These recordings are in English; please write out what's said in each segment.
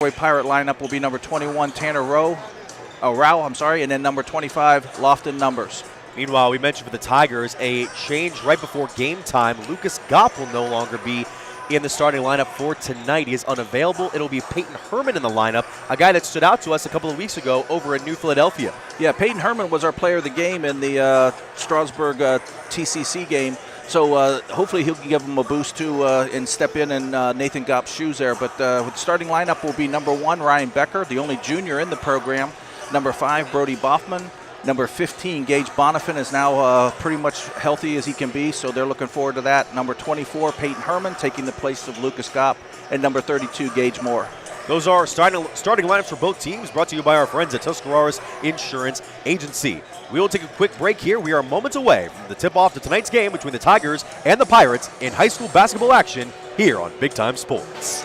Garaway Pirate lineup will be number 21, Tanner Rao, and then number 25, Lofton Numbers. Meanwhile, we mentioned for the Tigers a change right before game time. Lucas Gopp will no longer be in the starting lineup for tonight. He is unavailable. It'll be Peyton Herman in the lineup, a guy that stood out to us a couple of weeks ago over in New Philadelphia. Yeah, Peyton Herman was our player of the game in the Strasburg TCC game. So hopefully he'll give him a boost too and step in Nathan Gopp's shoes there. But the starting lineup will be number 1, Ryan Becker, the only junior in the program. Number 5, Brody Boffman. Number 15, Gage Bonifant, is now pretty much healthy as he can be, so they're looking forward to that. Number 24, Peyton Herman, taking the place of Lucas Gopp. And number 32, Gage Moore. Those are starting lineups for both teams, brought to you by our friends at Tuscarawas Insurance Agency. We will take a quick break here. We are moments away from the tip-off to tonight's game between the Tigers and the Pirates in high school basketball action here on Big Time Sports.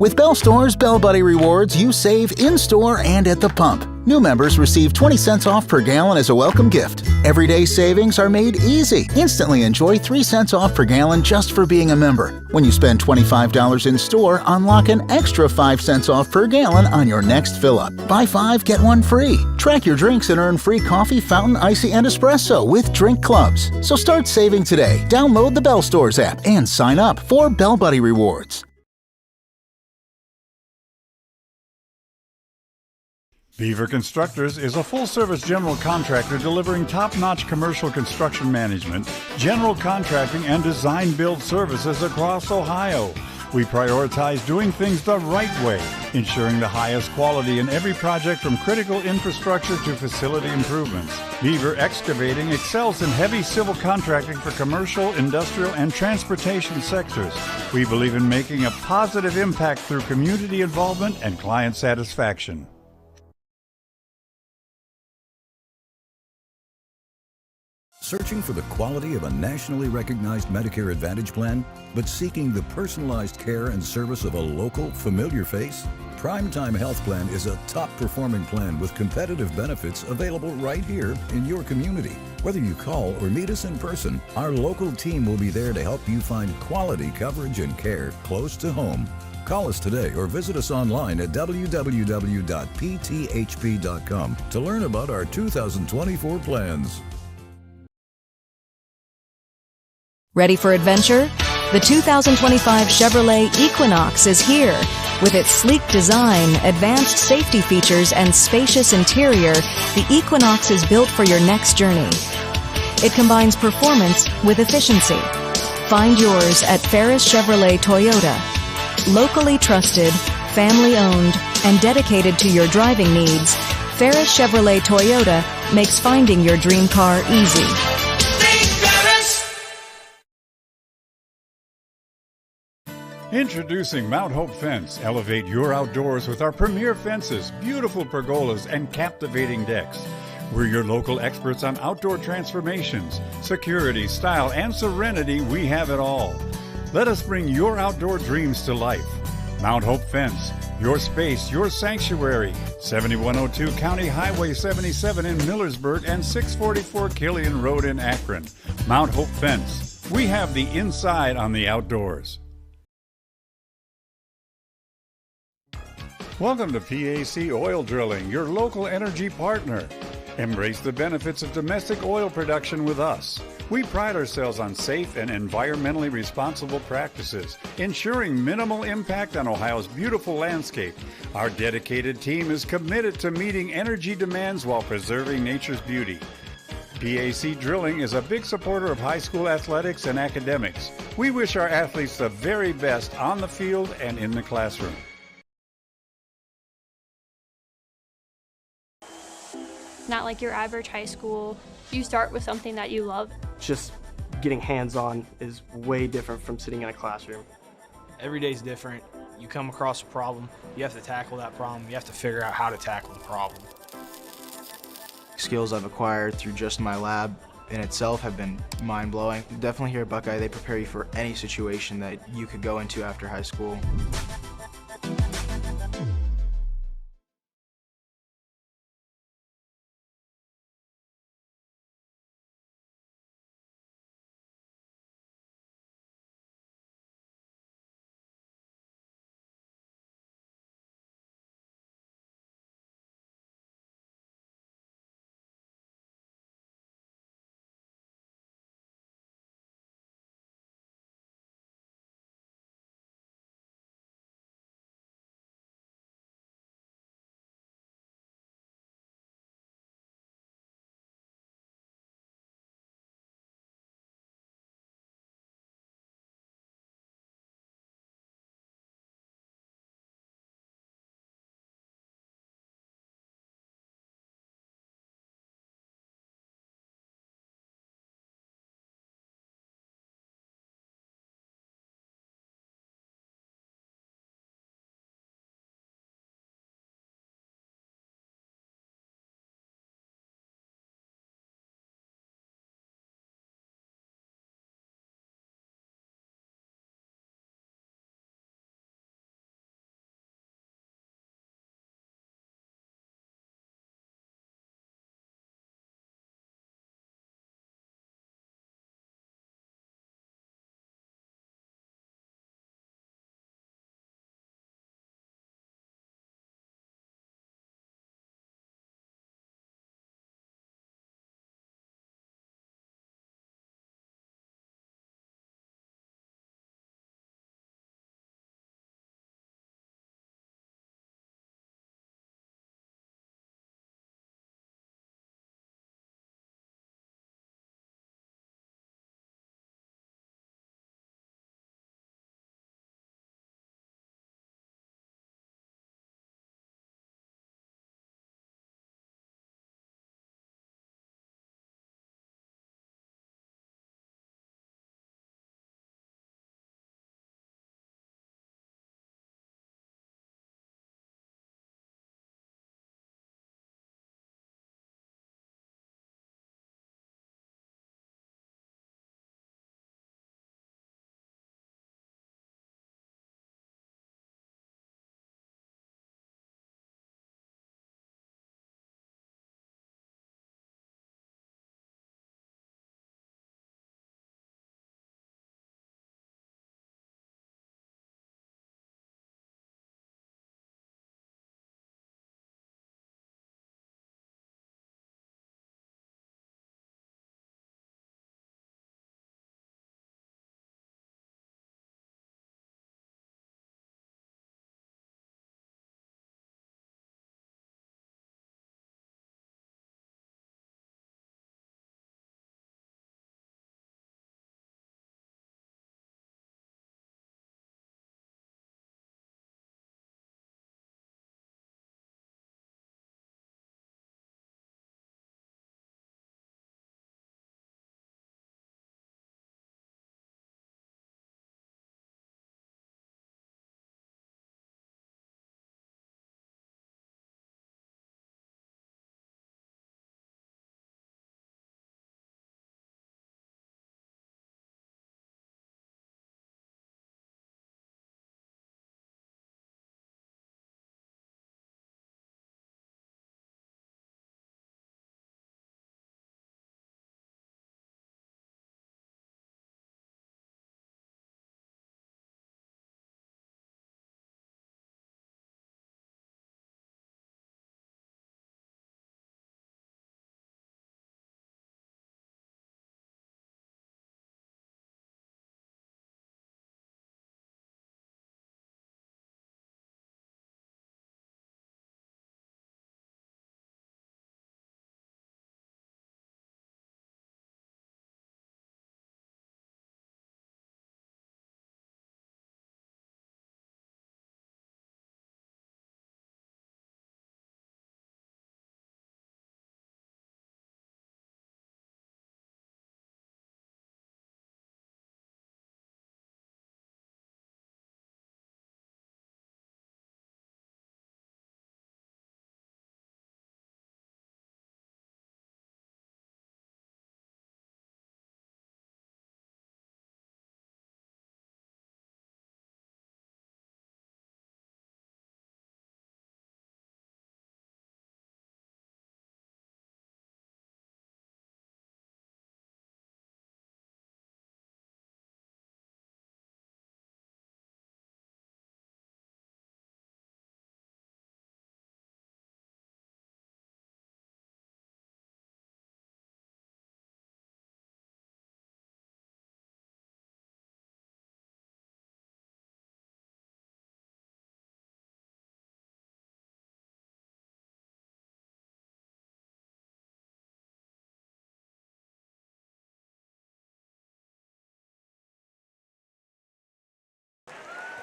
With Bell Store's Bell Buddy Rewards, you save in-store and at the pump. New members receive 20 cents off per gallon as a welcome gift. Everyday savings are made easy. Instantly enjoy 3 cents off per gallon just for being a member. When you spend $25 in store, unlock an extra 5 cents off per gallon on your next fill-up. Buy 5, get 1 free. Track your drinks and earn free coffee, fountain, icy, and espresso with Drink Clubs. So start saving today. Download the Bell Stores app and sign up for Bell Buddy Rewards. Beaver Constructors is a full-service general contractor delivering top-notch commercial construction management, general contracting, and design-build services across Ohio. We prioritize doing things the right way, ensuring the highest quality in every project from critical infrastructure to facility improvements. Beaver Excavating excels in heavy civil contracting for commercial, industrial, and transportation sectors. We believe in making a positive impact through community involvement and client satisfaction. Searching for the quality of a nationally recognized Medicare Advantage plan, but seeking the personalized care and service of a local, familiar face? Primetime Health Plan is a top-performing plan with competitive benefits available right here in your community. Whether you call or meet us in person, our local team will be there to help you find quality coverage and care close to home. Call us today or visit us online at www.pthp.com to learn about our 2024 plans. Ready for adventure? The 2025 Chevrolet Equinox is here. With its sleek design, advanced safety features, and spacious interior, the Equinox is built for your next journey. It combines performance with efficiency. Find yours at Ferris Chevrolet Toyota. Locally trusted, family-owned, and dedicated to your driving needs, Ferris Chevrolet Toyota makes finding your dream car easy. Introducing Mount Hope Fence. Elevate your outdoors with our premier fences, beautiful pergolas, and captivating decks. We're your local experts on outdoor transformations, security, style, and serenity. We have it all. Let us bring your outdoor dreams to life. Mount Hope Fence, your space, your sanctuary. 7102 County Highway 77 in Millersburg and 644 Killian Road in Akron. Mount Hope Fence. We have the inside on the outdoors. Welcome to PAC Oil Drilling, your local energy partner. Embrace the benefits of domestic oil production with us. We pride ourselves on safe and environmentally responsible practices, ensuring minimal impact on Ohio's beautiful landscape. Our dedicated team is committed to meeting energy demands while preserving nature's beauty. PAC Drilling is a big supporter of high school athletics and academics. We wish our athletes the very best on the field and in the classroom. Not like your average high school. You start with something that you love. Just getting hands-on is way different from sitting in a classroom. Every day's different. You come across a problem, you have to tackle that problem, you have to figure out how to tackle the problem. Skills I've acquired through just my lab in itself have been mind-blowing. Definitely here at Buckeye, they prepare you for any situation that you could go into after high school.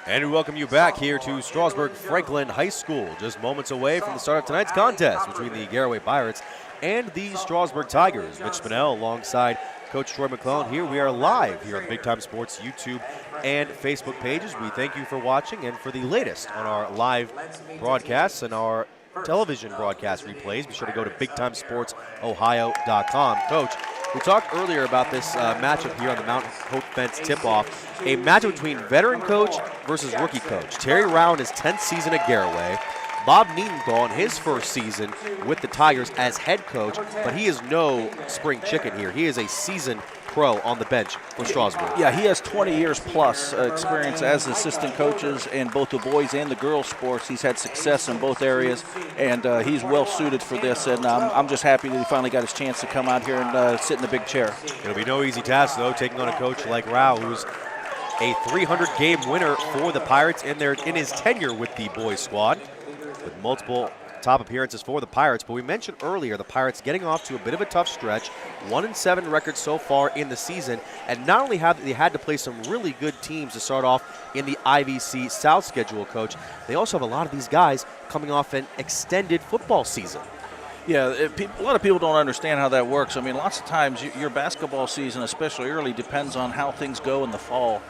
And we welcome you back here to Strasburg Franklin High School, just moments away from the start of tonight's contest between the Garaway Pirates and the Strasburg Tigers. Mitch Spinell alongside Coach Troy McClellan here. We are live here on the Big Time Sports YouTube and Facebook pages. We thank you for watching, and for the latest on our live broadcasts and our television broadcast replays, be sure to go to BigTimeSportsOhio.com. Coach, we talked earlier about this matchup here on the Mount Hope Fence tip-off, a matchup between veteran coach versus rookie coach. Terry Rao in his 10th season at Garaway. Bob Niedenthal in his first season with the Tigers as head coach, but he is no spring chicken here. He is a seasoned pro on the bench for Strasburg. Yeah, he has 20 years plus experience as assistant coaches in both the boys and the girls sports. He's had success in both areas, and he's well suited for this, and I'm just happy that he finally got his chance to come out here and sit in the big chair. It'll be no easy task, though, taking on a coach like Rao, who's a 300-game winner for the Pirates in his tenure with the boys squad, with multiple top appearances for the Pirates. But we mentioned earlier the Pirates getting off to a bit of a tough stretch, 1-7 record so far in the season, and not only have they had to play some really good teams to start off in the IVC South schedule, Coach, they also have a lot of these guys coming off an extended football season. Yeah, a lot of people don't understand how that works. I mean, lots of times your basketball season, especially early, depends on how things go in the fall.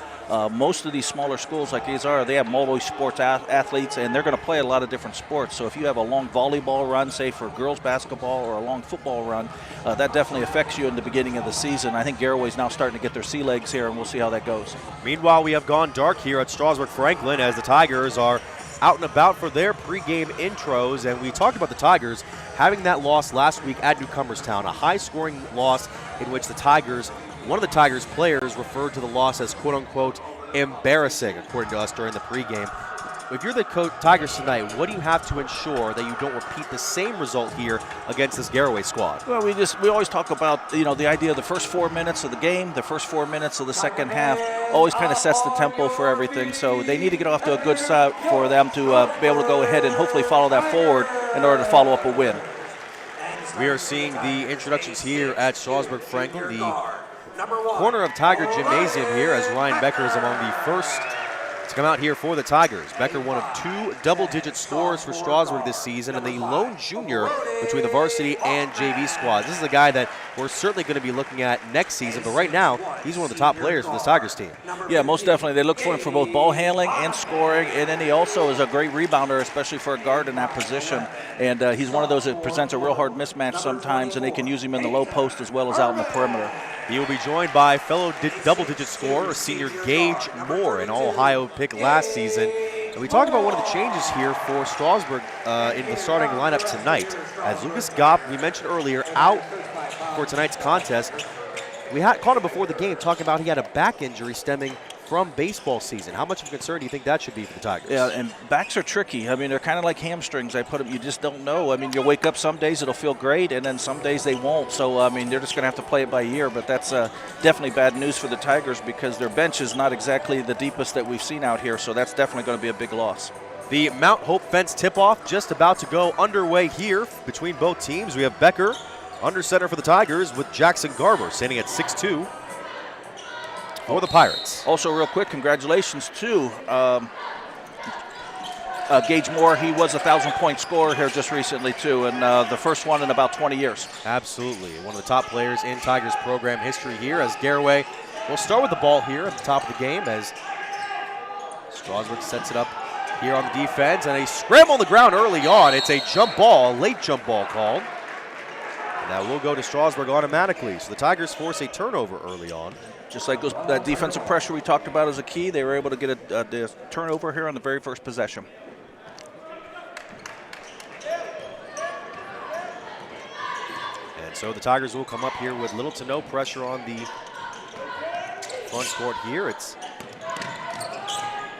Most of these smaller schools like these they have multi-sports athletes, and they're going to play a lot of different sports. So if you have a long volleyball run, say for girls basketball, or a long football run, that definitely affects you in the beginning of the season. I think Garaway's now starting to get their sea legs here, and we'll see how that goes. Meanwhile, we have gone dark here at Strasburg Franklin as the Tigers are out and about for their pregame intros, and we talked about the Tigers having that loss last week at Newcomerstown, a high-scoring loss in which one of the Tigers players referred to the loss as quote-unquote embarrassing, according to us during the pregame. If you're the Tigers tonight, what do you have to ensure that you don't repeat the same result here against this Garaway squad? Well, we always talk about the idea of the first 4 minutes of the game, the first 4 minutes of the second half, always kind of sets the tempo for everything. So they need to get off to a good start for them to be able to go ahead and hopefully follow that forward in order to follow up a win. We are seeing the introductions here at Strasburg Franklin, the corner of Tiger Gymnasium here, as Ryan Becker is among the first to come out here for the Tigers. Becker, one of 2 double-digit scores for Strasburg this season, and the lone junior between the varsity and JV squads. This is a guy that we're certainly going to be looking at next season, but right now, he's one of the top players for this Tigers team. Yeah, most definitely. They look for him for both ball handling and scoring, and then he also is a great rebounder, especially for a guard in that position. And he's one of those that presents a real hard mismatch sometimes, and they can use him in the low post as well as out in the perimeter. He will be joined by fellow double-digit scorer, senior Gage Moore, an All-Ohio pick last season. And we talked about one of the changes here for Strasburg in the starting lineup tonight. As Lucas Gopp, we mentioned earlier, out for tonight's contest. We caught him before the game talking about he had a back injury stemming from baseball season. How much of a concern do you think that should be for the Tigers? Yeah, and backs are tricky. I mean, they're kind of like hamstrings. I put them, you just don't know. I mean, you wake up some days, it'll feel great, and then some days they won't. So, I mean, they're just going to have to play it by ear. But that's definitely bad news for the Tigers because their bench is not exactly the deepest that we've seen out here. So that's definitely going to be a big loss. The Mount Hope Fence tip-off just about to go underway here between both teams. We have Becker under center for the Tigers with Jackson Garber standing at 6'2". For the Pirates. Also, real quick, congratulations to Gage Moore. He was a 1,000-point scorer here just recently, too, and the first one in about 20 years. Absolutely. One of the top players in Tigers program history here as Garaway will start with the ball here at the top of the game as Strasburg sets it up here on the defense, and a scramble on the ground early on. It's a jump ball, a late jump ball called. And that will go to Strasburg automatically. So the Tigers force a turnover early on. Just like that defensive pressure we talked about as a key, they were able to get a turnover here on the very first possession. And so the Tigers will come up here with little to no pressure on the front court here. It's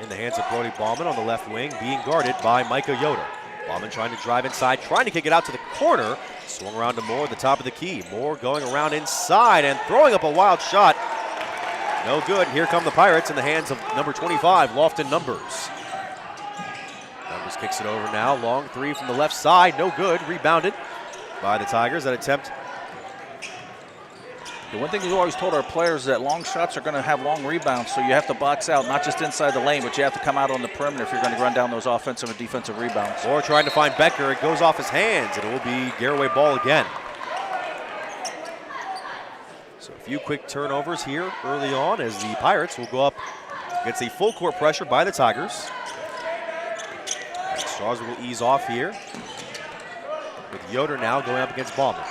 in the hands of Brody Bauman on the left wing, being guarded by Micah Yoder. Bauman trying to drive inside, trying to kick it out to the corner. Swung around to Moore at the top of the key. Moore going around inside and throwing up a wild shot. No good. Here come the Pirates in the hands of number 25, Lofton Numbers. Numbers kicks it over now. Long three from the left side. No good. Rebounded by the Tigers. That attempt The one thing we've always told our players is that long shots are going to have long rebounds, so you have to box out, not just inside the lane, but you have to come out on the perimeter if you're going to run down those offensive and defensive rebounds. Or trying to find Becker. It goes off his hands, and it will be Garaway ball again. So a few quick turnovers here early on as the Pirates will go up against a full court pressure by the Tigers. And Strasburg will ease off here with Yoder now going up against Ballman.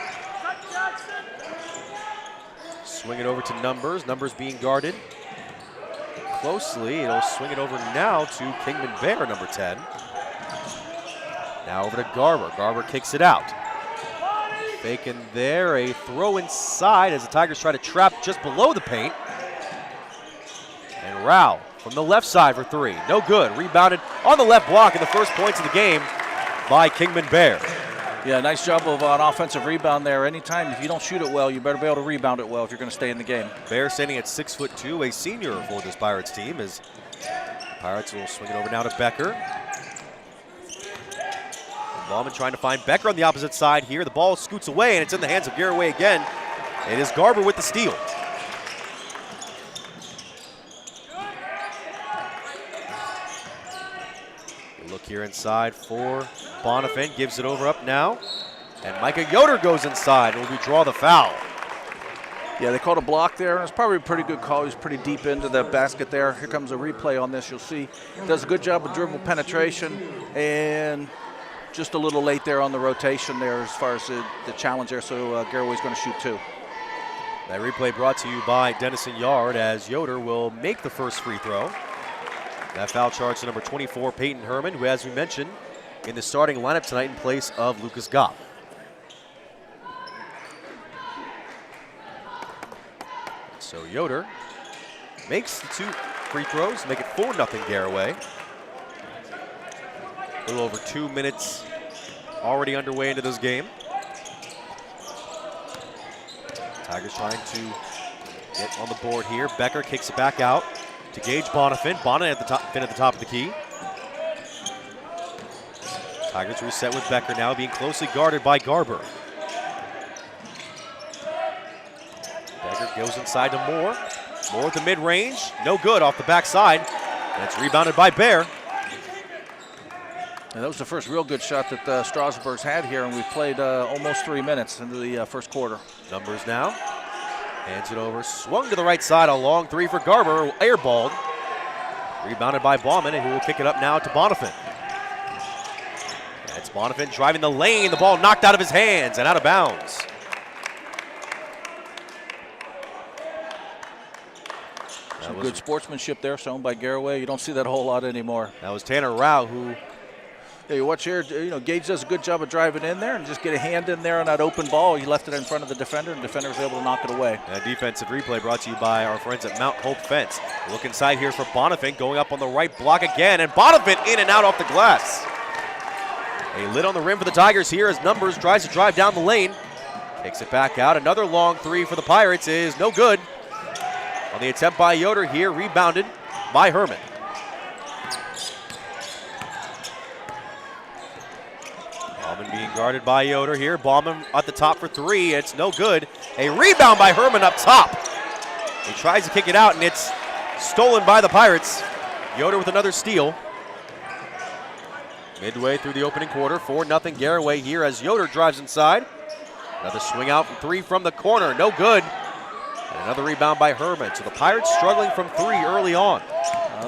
Swing it over to Numbers. Numbers being guarded closely. It'll swing it over now to Kingman Bear, number 10. Now over to Garber. Garber kicks it out. Faking there, a throw inside as the Tigers try to trap just below the paint. And Rao from the left side for three. No good. Rebounded on the left block in the first points of the game by Kingman Bear. Yeah, nice job of an offensive rebound there. Anytime, if you don't shoot it well, you better be able to rebound it well if you're going to stay in the game. Bear standing at 6'2", a senior for this Pirates team, as the Pirates will swing it over now to Becker. And Ballman trying to find Becker on the opposite side here. The ball scoots away, and it's in the hands of Garaway again. It is Garber with the steal. Look here inside for Bonifant, gives it over up now. And Micah Yoder goes inside and will draw the foul. Yeah, they called a block there, and it's probably a pretty good call. He's pretty deep into the basket there. Here comes a replay on this. You'll see does a good job of dribble penetration, and just a little late there on the rotation there as far as the challenge there, so Garaway's going to shoot two. That replay brought to you by Dennison Yard, as Yoder will make the first free throw. That foul charge to number 24, Peyton Herman, who, as we mentioned, in the starting lineup tonight in place of Lucas Goff. So Yoder makes the two free throws, make it 4-0 Garaway. A little over 2 minutes already underway into this game. Tigers trying to get on the board here. Becker kicks it back out to Gage Bonifant. Bonifant at the top of the key. Tigers reset with Becker now, being closely guarded by Garber. Becker goes inside to Moore. Moore at the mid-range. No good off the backside. And it's rebounded by Bear. And that was the first real good shot that Strasburg's had here, and we've played almost 3 minutes into the first quarter. Numbers now. Hands it over. Swung to the right side. A long three for Garber. Airballed. Rebounded by Bauman, and who will kick it up now to Bonifant. It's Bonifant driving the lane. The ball knocked out of his hands and out of bounds. Some good sportsmanship there shown by Garaway. You don't see that a whole lot anymore. That was Tanner Rao who... Yeah, you watch here, Gage does a good job of driving in there and just get a hand in there on that open ball. He left it in front of the defender, and the defender was able to knock it away. A defensive replay brought to you by our friends at Mount Hope Fence. Look inside here for Bonifant, going up on the right block again, and Bonifant in and out off the glass. A lid on the rim for the Tigers here as Numbers tries to drive down the lane. Takes it back out. Another long three for the Pirates is no good. On the attempt by Yoder here, rebounded by Herman. Bauman being guarded by Yoder here. Bauman at the top for three. It's no good. A rebound by Herman up top. He tries to kick it out, and it's stolen by the Pirates. Yoder with another steal. Midway through the opening quarter, 4-0 Garaway here as Yoder drives inside. Another swing out from three from the corner. No good. And another rebound by Herman. So the Pirates struggling from three early on.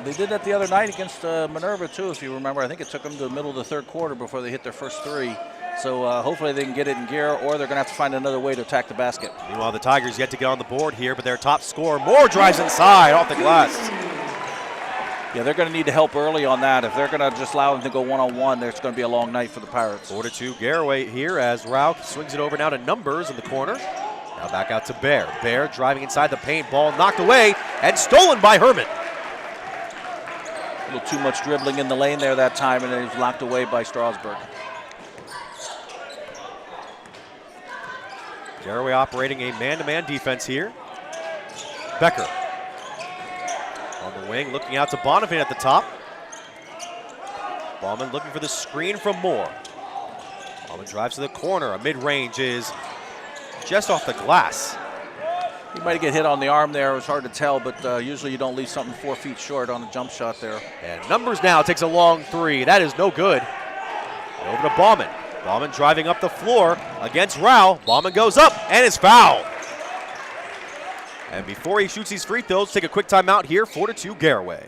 They did that the other night against Minerva, too, if you remember. I think it took them to the middle of the third quarter before they hit their first three. So hopefully they can get it in gear, or they're going to have to find another way to attack the basket. Meanwhile, the Tigers yet to get on the board here, but their top scorer, Moore, drives inside off the glass. Yeah, they're going to need to help early on that. If they're going to just allow them to go one-on-one, there's going to be a long night for the Pirates. 4-2 Garaway here as Rao swings it over now to Numbers in the corner. Now back out to Bear. Bear driving inside the paint, ball knocked away and stolen by Herman. A little too much dribbling in the lane there that time, and it was locked away by Strasburg. Garaway operating a man-to-man defense here. Becker on the wing, looking out to Bonifant at the top. Bauman looking for the screen from Moore. Bauman drives to the corner. A mid-range is just off the glass. He might get hit on the arm there. It was hard to tell, but usually you don't leave something 4 feet short on a jump shot there. And Numbers now takes a long three. That is no good. Over to Bauman. Bauman driving up the floor against Rao. Bauman goes up and is fouled. And before he shoots these free throws, take a quick timeout here, 4-2 Garaway.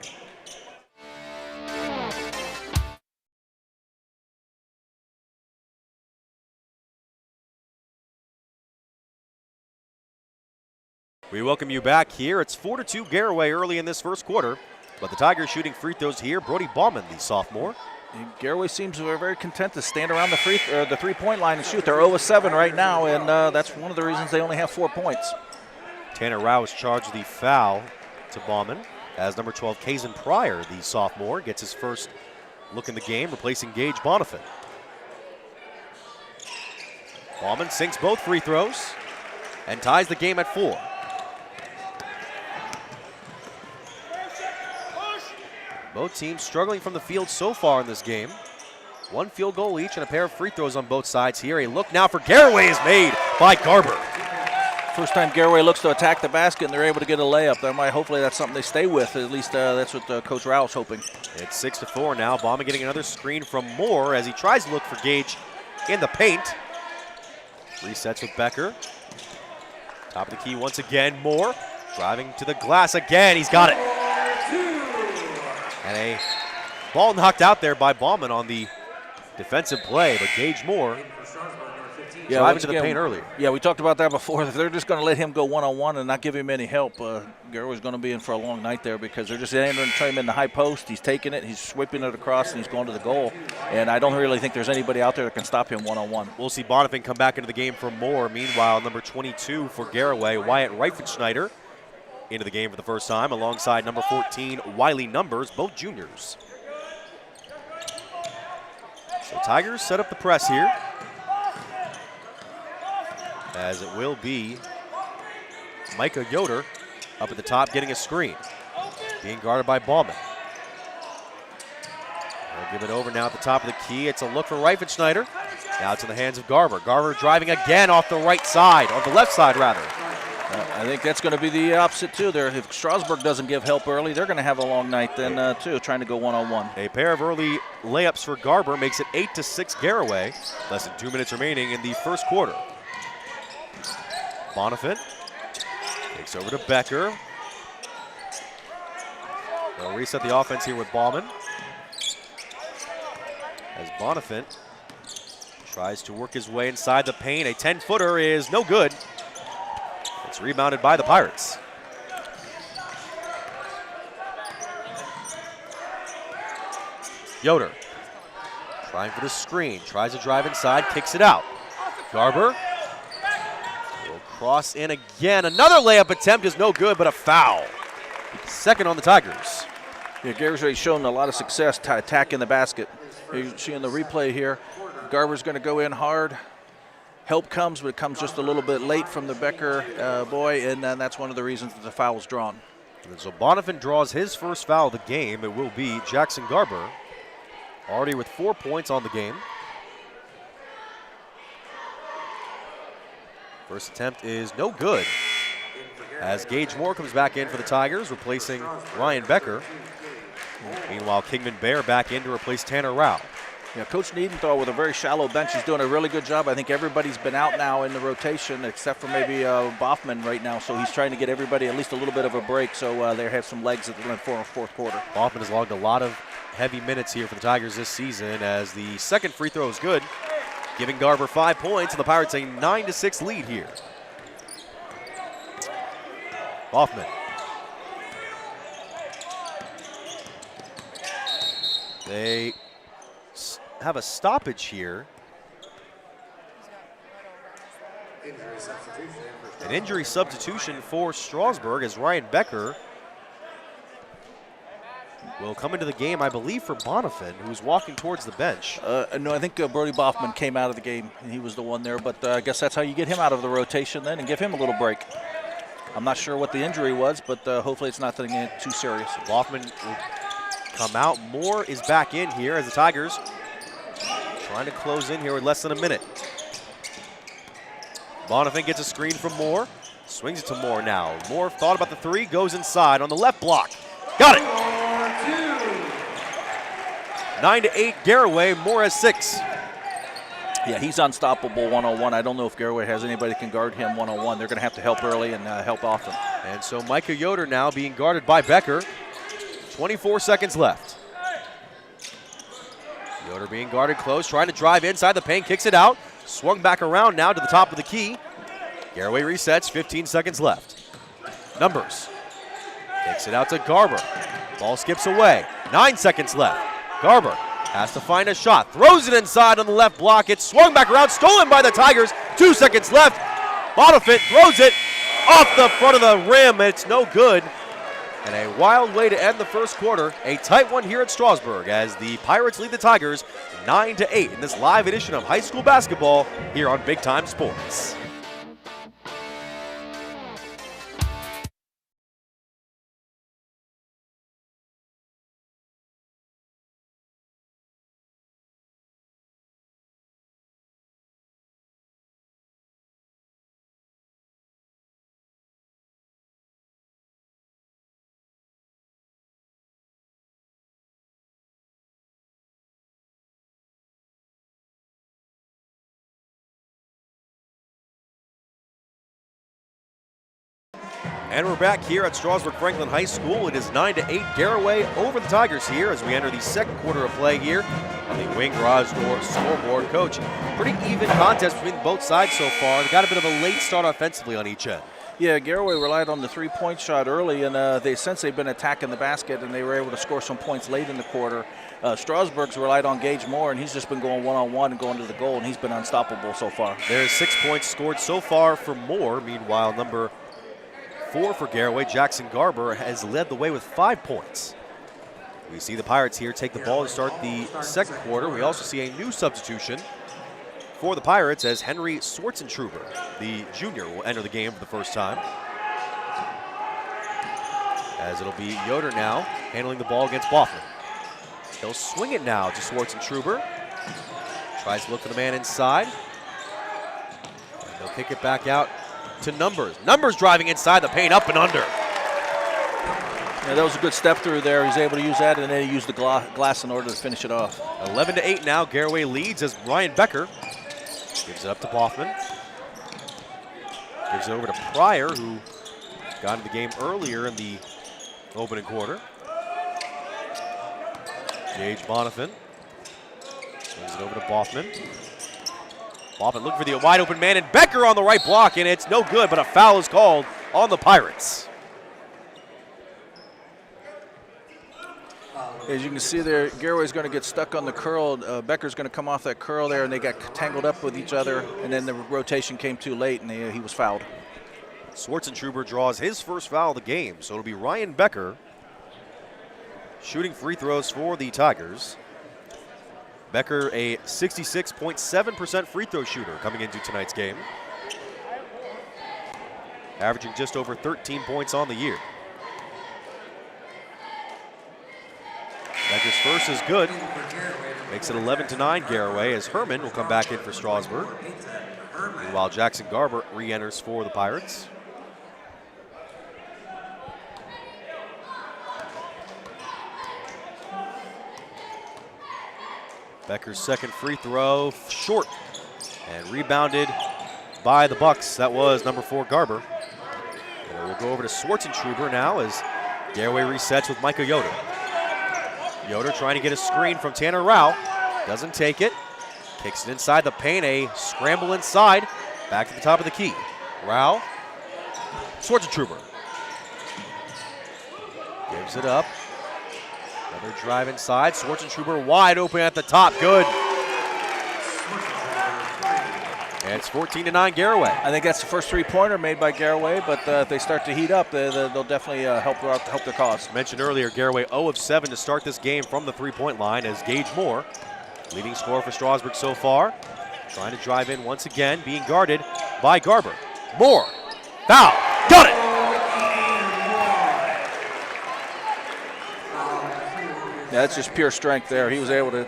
We welcome you back here. It's 4-2 Garaway early in this first quarter, but the Tigers shooting free throws here. Brody Bauman, the sophomore. And Garaway seems very content to stand around the three-point line and shoot. They're 0-7 right now, and that's one of the reasons they only have 4 points. Tanner Rao has charged the foul to Bauman as number 12, Kazan Pryor, the sophomore, gets his first look in the game, replacing Gage Bonifant. Bauman sinks both free throws and ties the game at 4. Both teams struggling from the field so far in this game. 1 field goal each and a pair of free throws on both sides here. A look now for Garaway is made by Garber. First time Garaway looks to attack the basket and they're able to get a layup. Hopefully that's something they stay with. At least that's what Coach Rao's hoping. It's 6-4 now. Bauman getting another screen from Moore as he tries to look for Gage in the paint. Resets with Becker. Top of the key once again. Moore driving to the glass again. He's got it. And a ball knocked out there by Bauman on the defensive play, but Gage Moore driving to the paint earlier. Yeah, we talked about that before. If they're just going to let him go one-on-one and not give him any help, Garaway's going to be in for a long night there because they're just entering him in the high post. He's taking it, he's sweeping it across, and he's going to the goal. And I don't really think there's anybody out there that can stop him one-on-one. We'll see Bonifant come back into the game for Moore. Meanwhile, number 22 for Garaway, Wyatt Reifenschneider, into the game for the first time alongside number 14, Wiley Numbers, both juniors. So Tigers set up the press here, as it will be Micah Yoder up at the top getting a screen, being guarded by Bauman. They'll give it over now at the top of the key. It's a look for Reifenschneider. Now it's in the hands of Garber. Garber driving again off the right side, or the left side rather. I think that's going to be the opposite too. If Strasburg doesn't give help early, they're going to have a long night then too, trying to go one-on-one. A pair of early layups for Garber makes it 8-6 Garaway. Less than 2 minutes remaining in the first quarter. Bonifant takes over to Becker. They'll reset the offense here with Bauman. As Bonifant tries to work his way inside the paint. A 10-footer is no good. It's rebounded by the Pirates. Yoder trying for the screen, tries to drive inside, kicks it out. Garber will cross in again. Another layup attempt is no good, but a foul. Second on the Tigers. Yeah, Garaway's shown a lot of success attacking the basket. You see in the replay here, Garber's going to go in hard. Help comes, but it comes just a little bit late from the Becker boy, and then that's one of the reasons that the foul was drawn. And so Bonifant draws his first foul of the game. It will be Jackson Garber, already with 4 points on the game. First attempt is no good, as Gage Moore comes back in for the Tigers, replacing Ryan Becker. Meanwhile, Kingman Bear back in to replace Tanner Rao. Yeah, Coach Niedenthal with a very shallow bench. He's doing a really good job. I think everybody's been out now in the rotation except for maybe Boffman right now. So he's trying to get everybody at least a little bit of a break so they have some legs at the fourth quarter. Boffman has logged a lot of heavy minutes here for the Tigers this season as the second free throw is good, giving Garber 5 points and the Pirates a 9-6 lead here. Boffman. They have a stoppage here. An injury substitution for Strasburg as Ryan Becker will come into the game, I believe, for Bonifant, who's walking towards the bench. No, I think Brody Boffman came out of the game, and he was the one there. But I guess that's how you get him out of the rotation then and give him a little break. I'm not sure what the injury was, but hopefully it's nothing too serious. Boffman will come out. Moore is back in here as the Tigers trying to close in here with less than a minute. Bonifant gets a screen from Moore. Swings it to Moore now. Moore thought about the three, goes inside on the left block. Got it! 9-8 Garaway, Moore has 6. Yeah, he's unstoppable one-on-one. I don't know if Garaway has anybody that can guard him one-on-one. They're going to have to help early and help often. And so Micah Yoder now being guarded by Becker. 24 seconds left. Yoder being guarded close, trying to drive inside the paint, kicks it out. Swung back around now to the top of the key. Garaway resets, 15 seconds left. Numbers. Kicks it out to Garber. Ball skips away. 9 seconds left. Garber has to find a shot. Throws it inside on the left block. It's swung back around, stolen by the Tigers. 2 seconds left. Bonifant throws it off the front of the rim. It's no good. And a wild way to end the first quarter. A tight one here at Strasburg as the Pirates lead the Tigers 9-8 in this live edition of high school basketball here on Big Time Sports. And we're back here at Strasburg Franklin High School. It is 9-8 Garaway over the Tigers here as we enter the second quarter of play here on the Wing Garage Door scoreboard. Coach, pretty even contest between both sides so far. They got a bit of a late start offensively on each end. Yeah, Garaway relied on the three-point shot early, and since they've been attacking the basket, and they were able to score some points late in the quarter. Strasburg's relied on Gage Moore, and he's just been going one-on-one and going to the goal, and he's been unstoppable so far. There's 6 points scored so far for Moore. Meanwhile, number 4 for Garaway, Jackson Garber, has led the way with 5 points. We see the Pirates here take the ball to start the second quarter. We also see a new substitution for the Pirates as Henry Swartzentruber, the junior, will enter the game for the first time. As it'll be Yoder now handling the ball against Boffman. He'll swing it now to Swartzentruber. Tries to look for the man inside. And he'll kick it back out to Numbers. Numbers driving inside the paint, up and under. Yeah, that was a good step through there. He's able to use that, and then he used the glass in order to finish it off. 11-8 now. Garaway leads as Ryan Becker gives it up to Boffman. Gives it over to Pryor, who got into the game earlier in the opening quarter. Gage Bonifant gives it over to Boffman. Boffman looking for the wide open man, and Becker on the right block, and it's no good, but a foul is called on the Pirates. As you can see there, Garaway's going to get stuck on the curl. Becker's going to come off that curl there, and they got tangled up with each other, and then the rotation came too late, and he was fouled. Swartzentruber draws his first foul of the game, so it'll be Ryan Becker shooting free throws for the Tigers. Becker, a 66.7% free throw shooter coming into tonight's game. Averaging just over 13 points on the year. Becker's first is good. Makes it 11-9 Garaway as Herman will come back in for Strasburg. Meanwhile, Jackson Garber re-enters for the Pirates. Becker's second free throw, short, and rebounded by the Bucks. That was number 4, Garber. And we'll go over to Swartzentruber now as Garaway resets with Micah Yoder. Yoder trying to get a screen from Tanner Rao. Doesn't take it. Kicks it inside the paint, a scramble inside. Back to the top of the key. Rao, Swartzentruber. Gives it up. Another drive inside. Swartzentruber wide open at the top. Good. And it's 14-9 Garaway. I think that's the first three-pointer made by Garaway, but if they start to heat up, they'll definitely help their cause. Mentioned earlier, Garaway 0 of 7 to start this game from the three-point line as Gage Moore, leading scorer for Strasburg so far, trying to drive in once again, being guarded by Garber. Moore, foul, got it! Yeah, that's just pure strength there. He was able to. You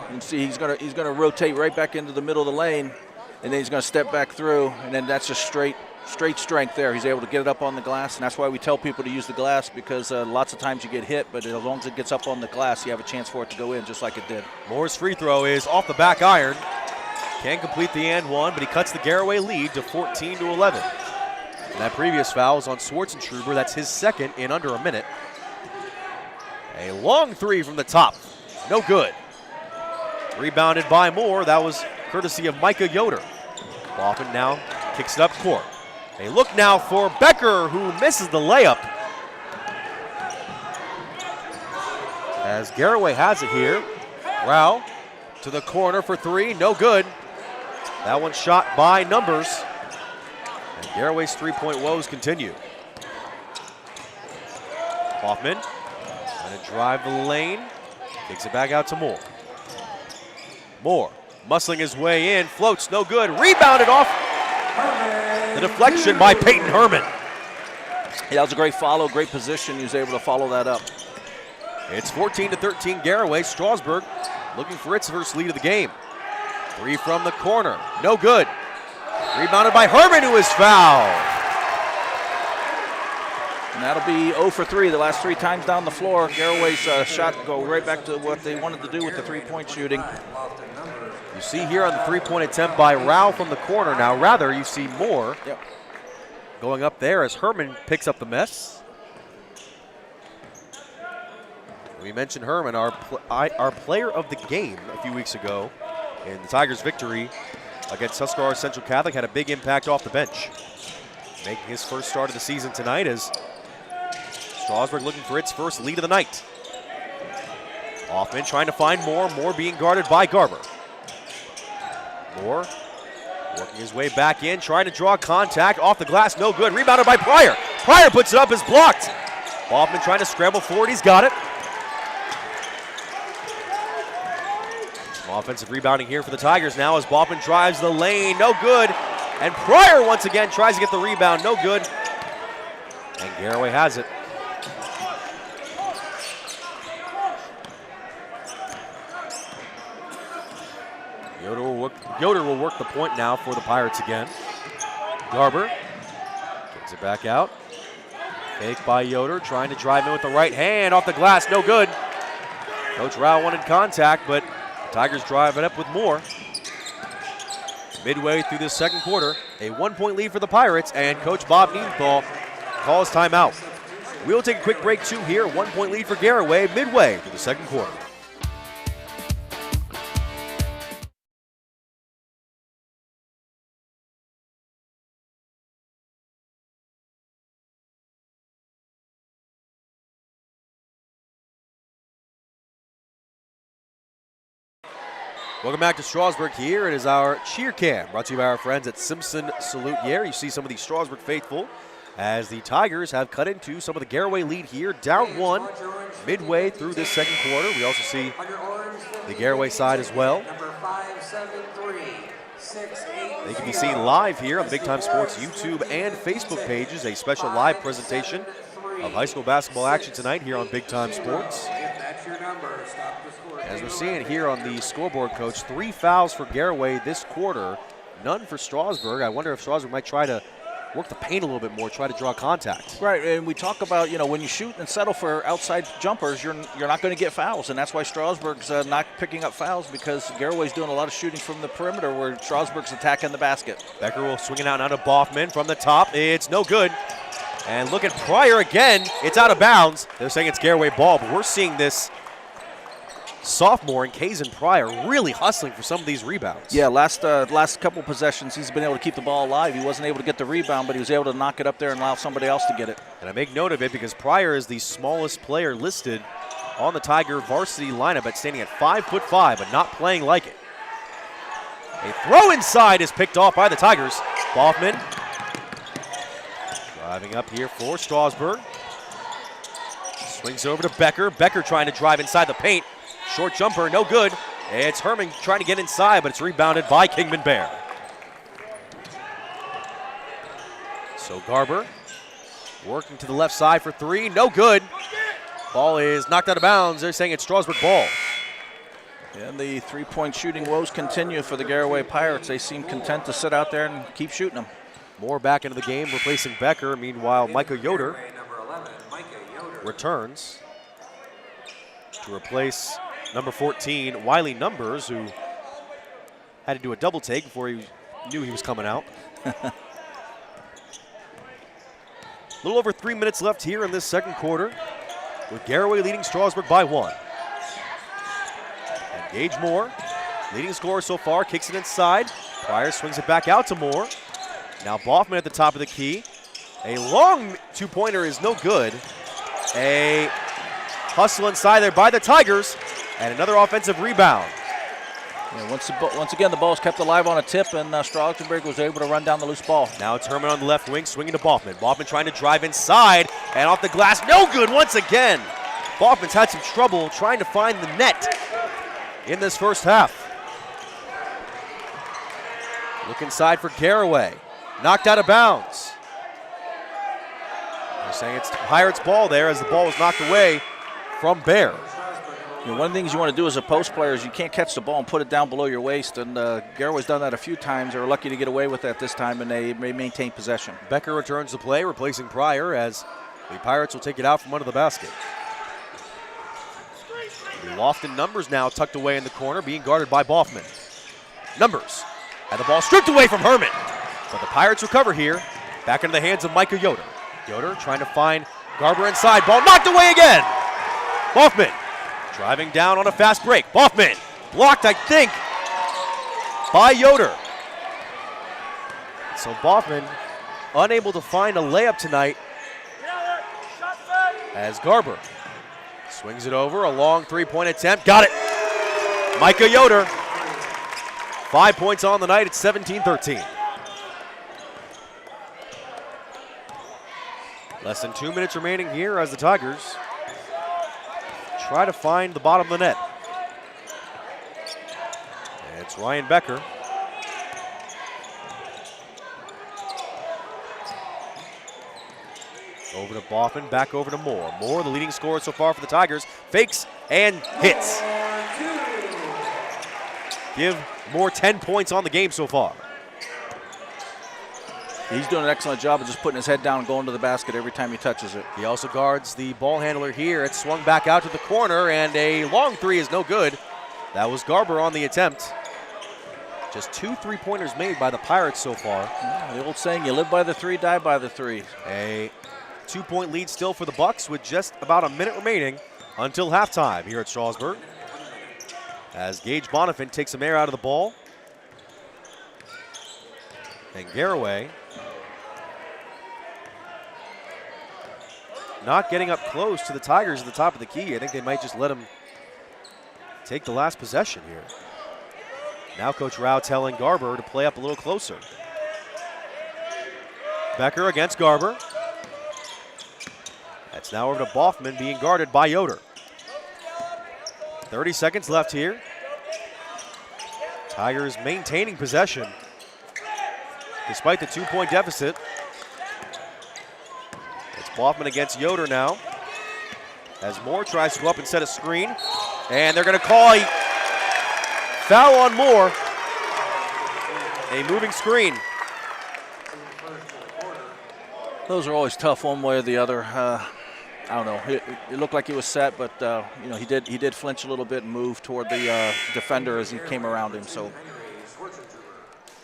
can see he's gonna rotate right back into the middle of the lane, and then he's going to step back through, and then that's just straight strength there. He's able to get it up on the glass, and that's why we tell people to use the glass, because lots of times you get hit, but as long as it gets up on the glass, you have a chance for it to go in just like it did. Moore's free throw is off the back iron. Can't complete the and one, but he cuts the Garaway lead to 14-11. And that previous foul was on Schwartzentruber. That's his second in under a minute. A long three from the top. No good. Rebounded by Moore. That was courtesy of Micah Yoder. Boffin now kicks it up court. A look now for Becker, who misses the layup. As Garaway has it here. Rao to the corner for three. No good. That one shot by Numbers. And Garaway's three-point woes continue. Hoffman going to drive the lane. Takes it back out to Moore. Moore muscling his way in. Floats, no good. Rebounded off the deflection by Peyton Herman. Yeah, that was a great follow, great position. He was able to follow that up. It's 14-13 Garaway. Strasburg looking for its first lead of the game. Three from the corner. No good. Rebounded by Herman, who is fouled. And that'll be 0 for 3 the last 3 times down the floor. Garaway's shot go right back to what they wanted to do with the three-point shooting. You see here on the three-point attempt by Rao from the corner. Now, rather, you see Moore going up there as Herman picks up the mess. We mentioned Herman, our player of the game a few weeks ago in the Tigers' victory against Tuscarawas Central Catholic, had a big impact off the bench. Making his first start of the season tonight as Strasburg looking for its first lead of the night. Hoffman trying to find Moore. Moore being guarded by Garber. Moore working his way back in, trying to draw contact. Off the glass, no good. Rebounded by Pryor. Pryor puts it up, is blocked. Hoffman trying to scramble forward. He's got it. Some offensive rebounding here for the Tigers now as Boffman drives the lane. No good. And Pryor once again tries to get the rebound. No good. And Garaway has it. Yoder will work the point now for the Pirates again. Garber kicks it back out. Fake by Yoder, trying to drive in with the right hand. Off the glass, no good. Coach Rao wanted contact, but the Tigers drive it up with Moore. Midway through this second quarter, a 1-point lead for the Pirates, and Coach Bob Nebenthal calls timeout. We'll take a quick break too here. 1-point lead for Garaway midway through the second quarter. Welcome back to Strasburg. Here it is our cheer cam, brought to you by our friends at Simpson Salutier. You see some of the Strasburg faithful as the Tigers have cut into some of the Garaway lead here, down 1 midway through this second quarter. We also see the Garaway side as well. They can be seen live here on the Big Time Sports YouTube and Facebook pages, a special live presentation of high school basketball action tonight here on Big Time Sports. As we're seeing here on the scoreboard, Coach, 3 fouls for Garaway this quarter, none for Strasburg. I wonder if Strasburg might try to work the paint a little bit more, try to draw contact. Right, and we talk about, when you shoot and settle for outside jumpers, you're not going to get fouls, and that's why Strasburg's not picking up fouls, because Garaway's doing a lot of shooting from the perimeter where Strasburg's attacking the basket. Becker will swing it out now to Boffman from the top. It's no good. And look at Pryor again. It's out of bounds. They're saying it's Garaway ball, but we're seeing this sophomore in Kazan Pryor really hustling for some of these rebounds. Yeah, last couple possessions, he's been able to keep the ball alive. He wasn't able to get the rebound, but he was able to knock it up there and allow somebody else to get it. And I make note of it because Pryor is the smallest player listed on the Tiger varsity lineup at standing at 5'5", but not playing like it. A throw inside is picked off by the Tigers. Boffman driving up here for Strasburg. Swings over to Becker. Becker trying to drive inside the paint. Short jumper, no good. It's Herman trying to get inside, but it's rebounded by Kingman Bear. So Garber working to the left side for 3, no good. Ball is knocked out of bounds. They're saying it's Strasburg ball. And the three-point shooting woes continue for the Garaway Pirates. They seem content to sit out there and keep shooting them. Moore back into the game, replacing Becker. Meanwhile, Micah Yoder returns to replace number 14, Wiley Numbers, who had to do a double take before he knew he was coming out. A little over 3 minutes left here in this second quarter, with Garaway leading Strasburg by 1. And Gage Moore, leading scorer so far, kicks it inside. Pryor swings it back out to Moore. Now Boffman at the top of the key. A long two-pointer is no good. A hustle inside there by the Tigers, and another offensive rebound. Yeah, once again, the ball's kept alive on a tip, and Strasburg was able to run down the loose ball. Now it's Herman on the left wing, swinging to Boffman. Boffman trying to drive inside, and off the glass, no good once again. Boffman's had some trouble trying to find the net in this first half. Look inside for Garaway. Knocked out of bounds. They're saying it's the Pirates' ball there as the ball was knocked away from Bear. You know, one of the things you want to do as a post player is you can't catch the ball and put it down below your waist, and Garaway's done that a few times. They were lucky to get away with that this time, and they maintain possession. Becker returns the play, replacing Pryor, as the Pirates will take it out from under the basket. Lofton Numbers now tucked away in the corner, being guarded by Boffman. Numbers, and the ball stripped away from Herman. But the Pirates recover here, back into the hands of Micah Yoder. Yoder trying to find Garber inside, ball knocked away again. Boffman driving down on a fast break. Boffman blocked, I think, by Yoder. So Boffman unable to find a layup tonight as Garber swings it over, a long three-point attempt, got it. Micah Yoder, 5 points on the night, it's 17-13. Less than 2 minutes remaining here as the Tigers try to find the bottom of the net. And it's Ryan Becker. Over to Boffman, back over to Moore. Moore, the leading scorer so far for the Tigers, fakes and hits. Give Moore 10 points on the game so far. He's doing an excellent job of just putting his head down and going to the basket every time he touches it. He also guards the ball handler here. It's swung back out to the corner, and a long three is no good. That was Garber on the attempt. Just 2 3-pointers made by the Pirates so far. Yeah, the old saying, you live by the three, die by the three. A 2-point lead still for the Bucks with just about a minute remaining until halftime here at Strasburg. As Gage Bonifant takes some air out of the ball. And Garaway not getting up close to the Tigers at the top of the key. I think they might just let him take the last possession here. Now Coach Rao telling Garber to play up a little closer. Becker against Garber. That's now over to Boffman, being guarded by Yoder. 30 seconds left here. Tigers maintaining possession despite the 2-point deficit. It's Boffman against Yoder now, as Moore tries to go up and set a screen. And they're going to call a foul on Moore. A moving screen. Those are always tough one way or the other. I don't know. It looked like he was set, but you know, he did flinch a little bit and move toward the defender as he came around him. So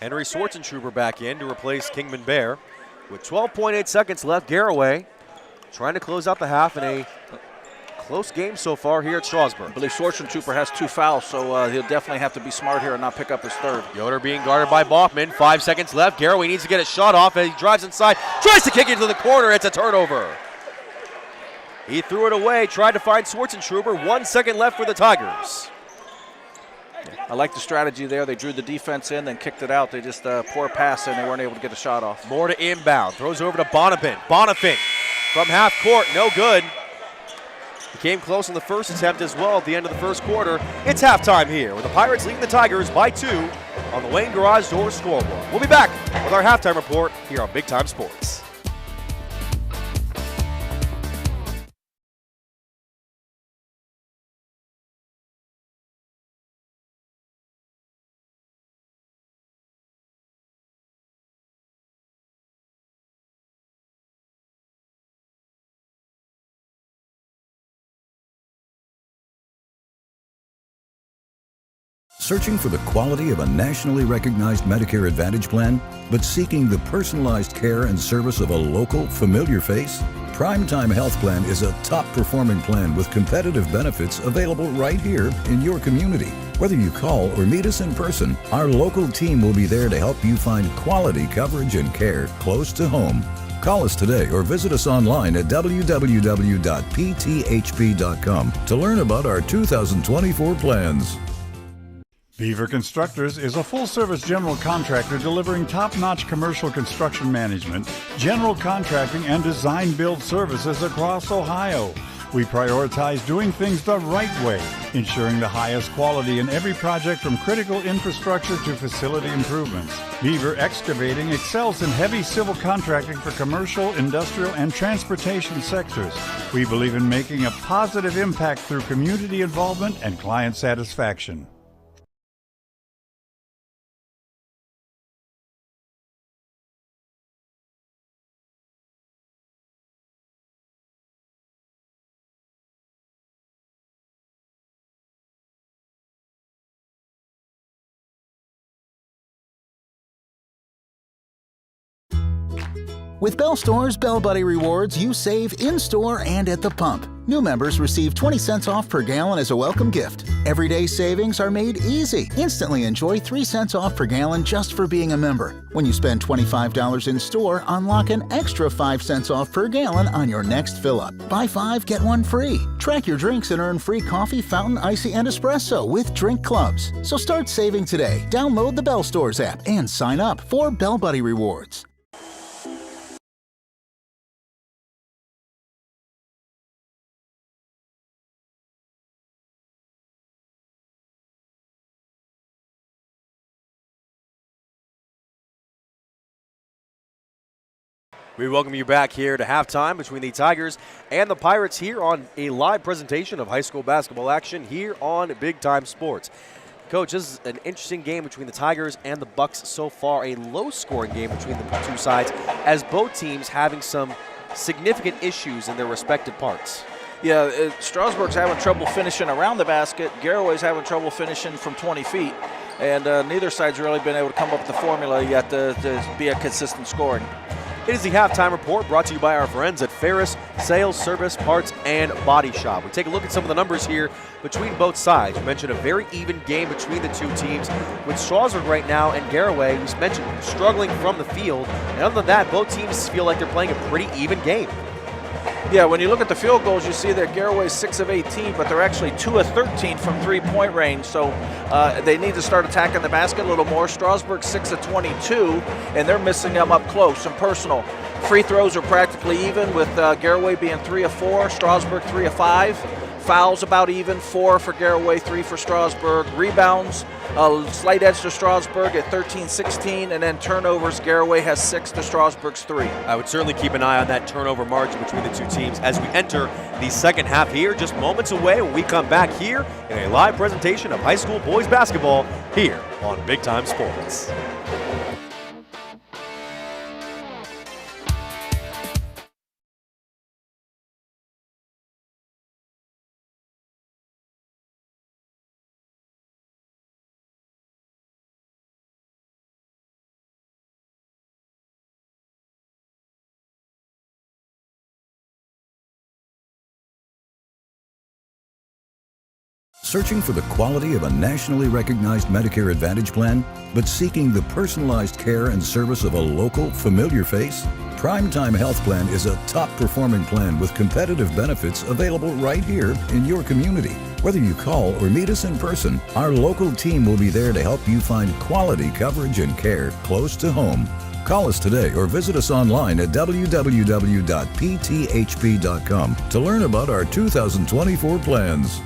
Henry Schwarzentrooper back in to replace Kingman Bear. With 12.8 seconds left, Garaway trying to close out the half in a close game so far here at Strasburg. I believe Schwarzentrooper has 2 fouls, so he'll definitely have to be smart here and not pick up his third. Yoder being guarded by Boffman. 5 seconds left. Garaway needs to get a shot off as he drives inside. Tries to kick it into the corner. It's a turnover. He threw it away, tried to find Schwarzentrooper. 1 second left for the Tigers. I like the strategy there. They drew the defense in, then kicked it out. They just poor pass, and they weren't able to get a shot off. Moore to inbound. Throws over to Bonifant. Bonifant from half court. No good. He came close in the first attempt as well at the end of the first quarter. It's halftime here with the Pirates leading the Tigers by 2 on the Wayne Garage Door scoreboard. We'll be back with our halftime report here on Big Time Sports. Searching for the quality of a nationally recognized Medicare Advantage plan, but seeking the personalized care and service of a local, familiar face? Primetime Health Plan is a top-performing plan with competitive benefits available right here in your community. Whether you call or meet us in person, our local team will be there to help you find quality coverage and care close to home. Call us today or visit us online at www.pthp.com to learn about our 2024 plans. Beaver Constructors is a full-service general contractor delivering top-notch commercial construction management, general contracting, and design-build services across Ohio. We prioritize doing things the right way, ensuring the highest quality in every project from critical infrastructure to facility improvements. Beaver Excavating excels in heavy civil contracting for commercial, industrial, and transportation sectors. We believe in making a positive impact through community involvement and client satisfaction. With Bell Store's Bell Buddy Rewards, you save in-store and at the pump. New members receive 20 cents off per gallon as a welcome gift. Everyday savings are made easy. Instantly enjoy 3 cents off per gallon just for being a member. When you spend $25 in store, unlock an extra 5 cents off per gallon on your next fill-up. Buy 5, get 1 free. Track your drinks and earn free coffee, fountain, icy, and espresso with drink clubs. So start saving today. Download the Bell Stores app and sign up for Bell Buddy Rewards. We welcome you back here to halftime between the Tigers and the Pirates here on a live presentation of high school basketball action here on Big Time Sports. Coach, this is an interesting game between the Tigers and the Bucks so far, a low-scoring game between the two sides, as both teams having some significant issues in their respective parts. Yeah, Strasburg's having trouble finishing around the basket. Garaway's having trouble finishing from 20 feet. And neither side's really been able to come up with the formula yet to be a consistent scoring. It is the halftime report brought to you by our friends at Ferris Sales, Service, Parts, and Body Shop. We take a look at some of the numbers here between both sides. We mentioned a very even game between the two teams, with Strasburg right now and Garaway, who's mentioned, struggling from the field. And other than that, both teams feel like they're playing a pretty even game. Yeah, when you look at the field goals, you see that Garaway's 6 of 18, but they're actually 2 of 13 from three-point range. So they need to start attacking the basket a little more. Strasburg 6 of 22, and they're missing them up close and personal. Free throws are practically even, with Garaway being 3 of 4, Strasburg 3 of 5. Fouls about even, 4 for Garaway, 3 for Strasburg. Rebounds, a slight edge to Strasburg at 13-16, and then turnovers, Garaway has 6 to Strasburg's 3. I would certainly keep an eye on that turnover margin between the two teams as we enter the second half here, just moments away when we come back here in a live presentation of high school boys basketball here on Big Time Sports. Searching for the quality of a nationally recognized Medicare Advantage plan, but seeking the personalized care and service of a local, familiar face? Primetime Health Plan is a top-performing plan with competitive benefits available right here in your community. Whether you call or meet us in person, our local team will be there to help you find quality coverage and care close to home. Call us today or visit us online at www.pthp.com to learn about our 2024 plans.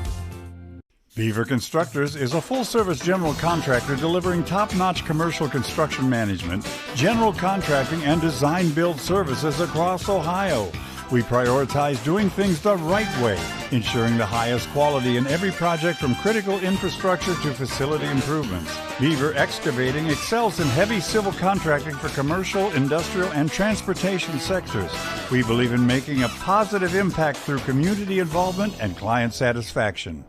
Beaver Constructors is a full-service general contractor delivering top-notch commercial construction management, general contracting, and design-build services across Ohio. We prioritize doing things the right way, ensuring the highest quality in every project from critical infrastructure to facility improvements. Beaver Excavating excels in heavy civil contracting for commercial, industrial, and transportation sectors. We believe in making a positive impact through community involvement and client satisfaction.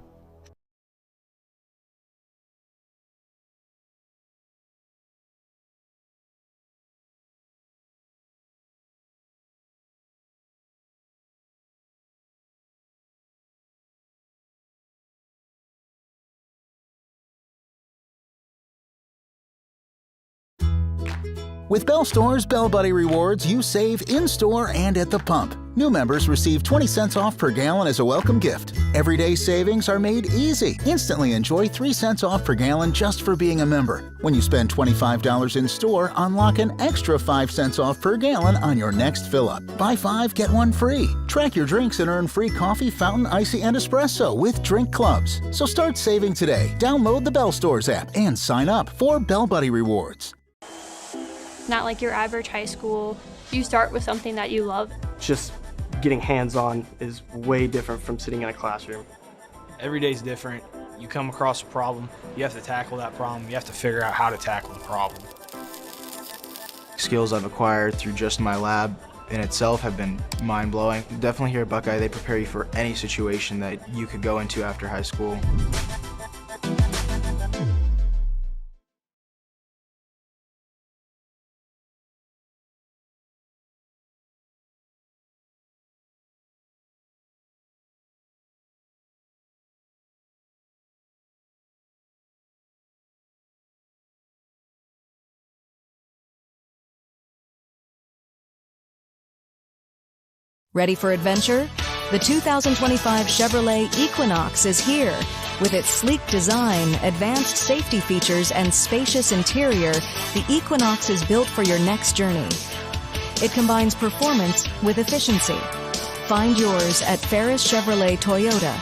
With Bell Store's Bell Buddy Rewards, you save in-store and at the pump. New members receive 20 cents off per gallon as a welcome gift. Everyday savings are made easy. Instantly enjoy 3 cents off per gallon just for being a member. When you spend $25 in store, unlock an extra 5 cents off per gallon on your next fill-up. Buy 5, get 1 free. Track your drinks and earn free coffee, fountain, icy, and espresso with drink clubs. So start saving today. Download the Bell Stores app and sign up for Bell Buddy Rewards. Not like your average high school. You start with something that you love. Just getting hands-on is way different from sitting in a classroom. Every day's different. You come across a problem, you have to tackle that problem, you have to figure out how to tackle the problem. Skills I've acquired through just my lab in itself have been mind-blowing. Definitely here at Buckeye, they prepare you for any situation that you could go into after high school. Ready for adventure? The 2025 Chevrolet Equinox is here. With its sleek design, advanced safety features, and spacious interior, the Equinox is built for your next journey. It combines performance with efficiency. Find yours at Ferris Chevrolet Toyota.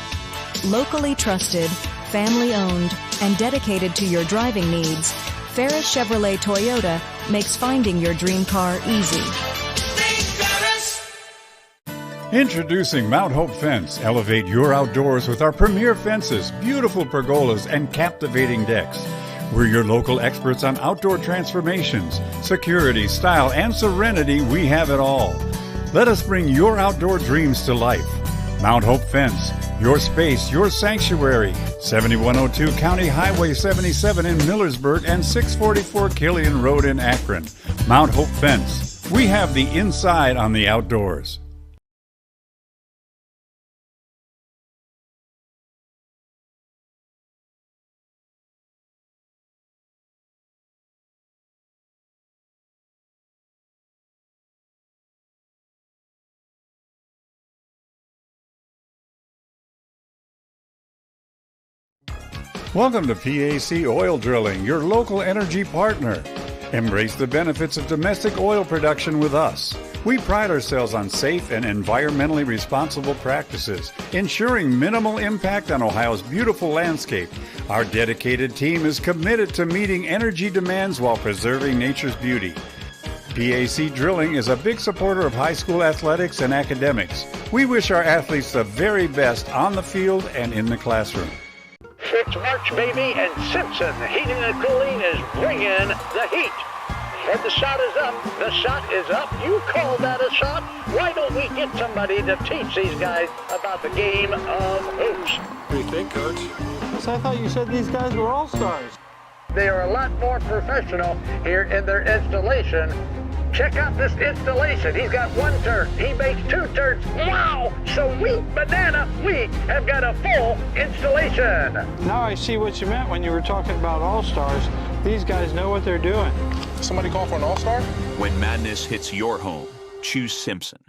Locally trusted, family-owned, and dedicated to your driving needs, Ferris Chevrolet Toyota makes finding your dream car easy. Introducing Mount Hope Fence. Elevate your outdoors with our premier fences, beautiful pergolas, and captivating decks. We're your local experts on outdoor transformations, security, style, and serenity. We have it all. Let us bring your outdoor dreams to life. Mount Hope Fence. Your space, your sanctuary. 7102 County Highway 77 in Millersburg and 644 Killian Road in Akron. Mount Hope Fence. We have the inside on the outdoors. Welcome to PAC Oil Drilling, your local energy partner. Embrace the benefits of domestic oil production with us. We pride ourselves on safe and environmentally responsible practices, ensuring minimal impact on Ohio's beautiful landscape. Our dedicated team is committed to meeting energy demands while preserving nature's beauty. PAC Drilling is a big supporter of high school athletics and academics. We wish our athletes the very best on the field and in the classroom. It's March, baby, and Simpson Heating and Cooling is bringing the heat. And the shot is up. The shot is up. You call that a shot? Why don't we get somebody to teach these guys about the game of hoops? What do you think, Coach? I thought you said these guys were all-stars. They are a lot more professional here in their installation. Check out this installation. He's got 1 turn. He makes 2 turns. Wow! So we have got a full installation. Now I see what you meant when you were talking about all-stars. These guys know what they're doing. Somebody call for an all-star? When madness hits your home, choose Simpson.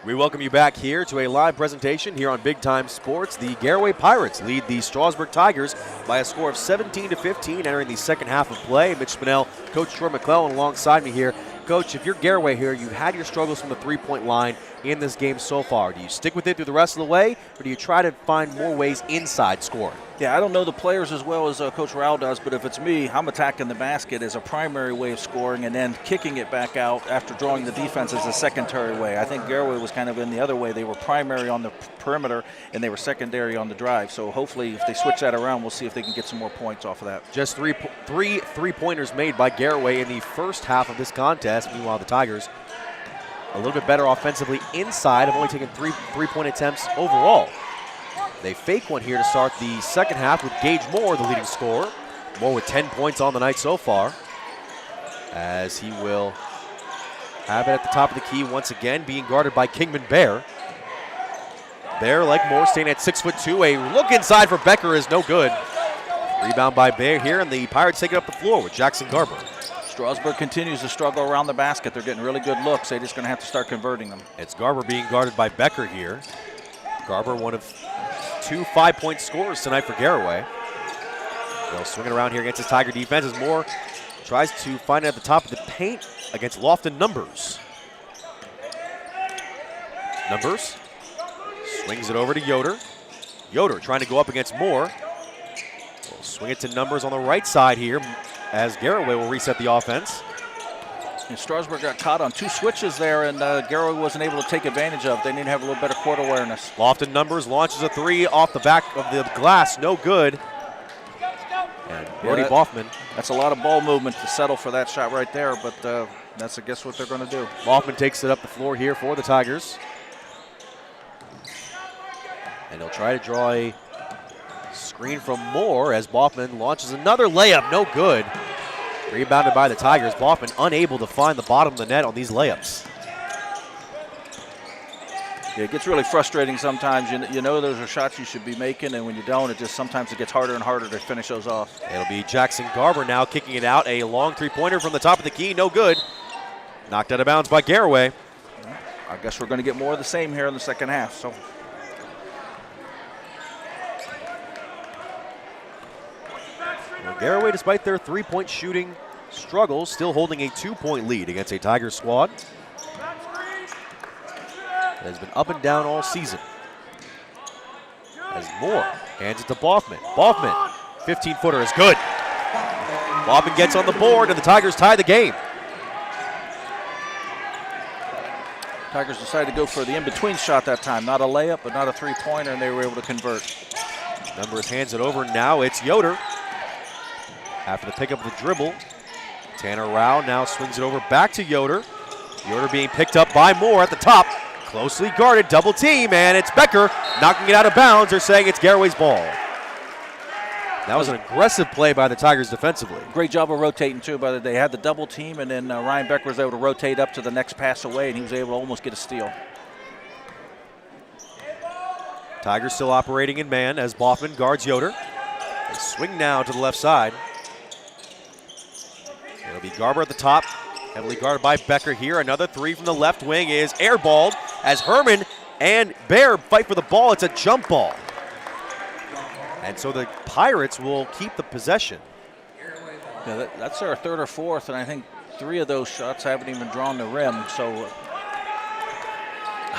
We welcome you back here to a live presentation here on Big Time Sports. The Garaway Pirates lead the Strasburg Tigers by a score of 17-15 entering the second half of play. Mitch Spinell, Coach Troy McClellan alongside me here. Coach, if you're Garaway here, you've had your struggles from the three-point line in this game so far? Do you stick with it through the rest of the way, or do you try to find more ways inside scoring? Yeah, I don't know the players as well as Coach Rao does, but if it's me, I'm attacking the basket as a primary way of scoring and then kicking it back out after drawing the defense as a secondary way. I think Garaway was kind of in the other way. They were primary on the perimeter and they were secondary on the drive. So hopefully if they switch that around, we'll see if they can get some more points off of that. Just three three-pointers made by Garaway in the first half of this contest. Meanwhile, the Tigers a little bit better offensively inside, have only taken three-point attempts overall. They fake one here to start the second half with Gage Moore, the leading scorer. Moore with 10 points on the night so far, as he will have it at the top of the key once again, being guarded by Kingman Bear. Bear, like Moore, staying at 6'2". A look inside for Becker is no good. Rebound by Bear here, and the Pirates take it up the floor with Jackson Garber. Strasburg continues to struggle around the basket. They're getting really good looks. They're just going to have to start converting them. It's Garber being guarded by Becker here. Garber, one of 2 5-point scorers tonight for Garaway. They'll swing it around here against his Tiger defense as Moore tries to find it at the top of the paint against Lofton Numbers. Numbers swings it over to Yoder. Yoder trying to go up against Moore. We'll swing it to Numbers on the right side here as Garaway will reset the offense. And Strasburg got caught on 2 switches there, and Garaway wasn't able to take advantage of it. They need to have a little better court awareness. Lofton Numbers launches a 3 off the back of the glass, no good. And Brody Boffman. That's a lot of ball movement to settle for that shot right there, but that's, I guess, what they're going to do. Boffman takes it up the floor here for the Tigers. And he'll try to draw a screen from Moore as Boffman launches another layup, no good. Rebounded by the Tigers. Boffman unable to find the bottom of the net on these layups. Yeah, it gets really frustrating sometimes. You know those are shots you should be making, and when you don't, sometimes it gets harder and harder to finish those off. It'll be Jackson Garber now kicking it out. A long 3-pointer from the top of the key, no good. Knocked out of bounds by Garaway. I guess we're going to get more of the same here in the second half. So. Garaway, despite their 3-point shooting struggles, still holding a 2-point lead against a Tigers squad that has been up and down all season. As Moore hands it to Boffman. Boffman, 15-footer is good. Boffman gets on the board, and the Tigers tie the game. Tigers decided to go for the in-between shot that time. Not a layup, but not a 3-pointer, and they were able to convert. Numbers hands it over. Now it's Yoder. After the pickup of the dribble, Tanner Rao now swings it over back to Yoder. Yoder being picked up by Moore at the top. Closely guarded, double team, and it's Becker knocking it out of bounds. They're saying it's Garaway's ball. That was an aggressive play by the Tigers defensively. Great job of rotating, too. But they had the double team, and then Ryan Becker was able to rotate up to the next pass away, and he was able to almost get a steal. Tigers still operating in man as Boffman guards Yoder. They swing now to the left side. It'll be Garber at the top, heavily guarded by Becker here. Another 3 from the left wing is airballed as Herman and Bear fight for the ball. It's a jump ball. And so the Pirates will keep the possession. Yeah, that's their 3rd or 4th, and I think 3 of those shots haven't even drawn the rim. So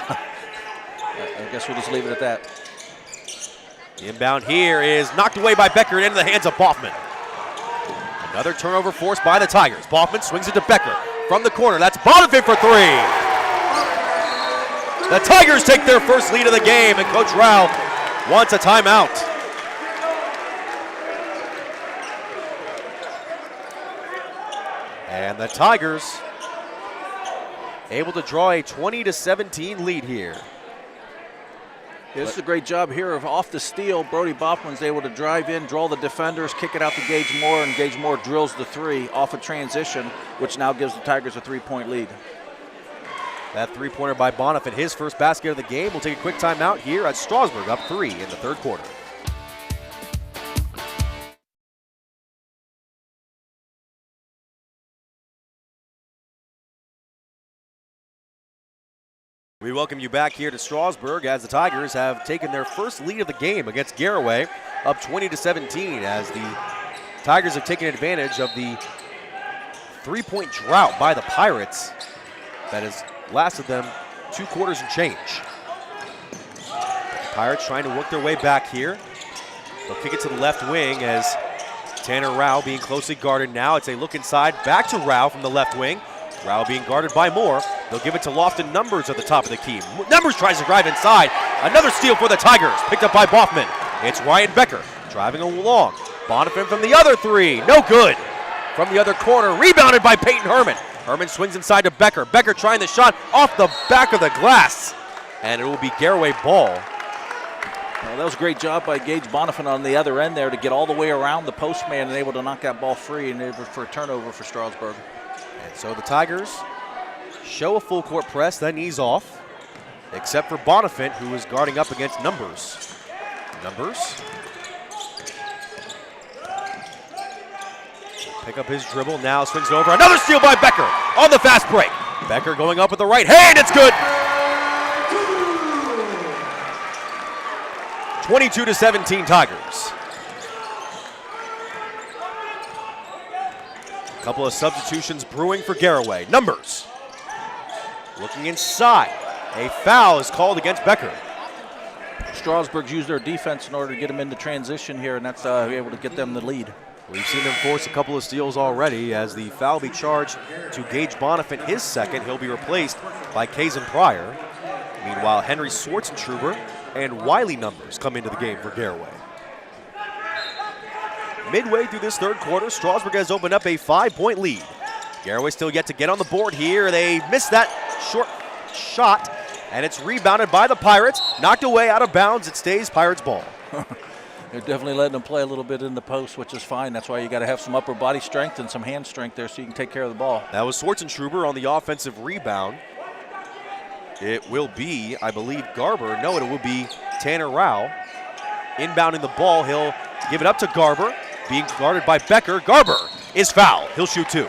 I guess we'll just leave it at that. The inbound here is knocked away by Becker and into the hands of Boffman. Another turnover forced by the Tigers. Boffman swings it to Becker from the corner. That's Bonifant for 3. The Tigers take their first lead of the game, and Coach Rao wants a timeout. And the Tigers able to draw a 20-17 lead here. Yeah, this is a great job here of off the steal. Brody Boffman's able to drive in, draw the defenders, kick it out to Gage Moore, and Gage Moore drills the 3 off a transition, which now gives the Tigers a 3-point lead. That 3-pointer by Bonifant, his first basket of the game. We'll take a quick timeout here at Strasburg, up 3 in the 3rd quarter. We welcome you back here to Strasburg as the Tigers have taken their first lead of the game against Garaway, up 20-17, as the Tigers have taken advantage of the 3-point drought by the Pirates that has lasted them 2 quarters and change. Pirates trying to work their way back here. They'll kick it to the left wing as Tanner Rao being closely guarded now. It's a look inside, back to Rao from the left wing. Rao being guarded by Moore. They'll give it to Lofton Numbers at the top of the key. Numbers tries to drive inside. Another steal for the Tigers, picked up by Boffman. It's Ryan Becker driving along. Bonifant from the other 3, no good. From the other corner, rebounded by Peyton Herman. Herman swings inside to Becker. Becker trying the shot off the back of the glass. And it will be Garaway ball. Well, that was a great job by Gage Bonifant on the other end there to get all the way around the postman and able to knock that ball free and able for a turnover for Strasburg. And so the Tigers show a full court press, then ease off, except for Bonifant, who is guarding up against Numbers. Numbers. Pick up his dribble, now swings it over. Another steal by Becker on the fast break. Becker going up with the right hand, it's good. 22-17 Tigers. A couple of substitutions brewing for Garaway. Numbers looking inside. A foul is called against Becker. Strasburg's used their defense in order to get them into transition here, and that's able to get them the lead. We've seen them force a couple of steals already as the foul be charged to Gage Bonifant, his second. He'll be replaced by Kazan Pryor. Meanwhile, Henry Schwartzentruber and Wiley Numbers come into the game for Garaway. Midway through this third quarter, Strasburg has opened up a 5-point lead. Garaway still yet to get on the board here. They missed that short shot, and it's rebounded by the Pirates. Knocked away out of bounds. It stays Pirates ball. They're definitely letting them play a little bit in the post, which is fine. That's why you got to have some upper body strength and some hand strength there so you can take care of the ball. That was Schwartzentruber on the offensive rebound. It will be, I believe, Garber. No, it will be Tanner Rao. Inbounding the ball, he'll give it up to Garber. Being guarded by Becker. Garber is fouled. He'll shoot 2.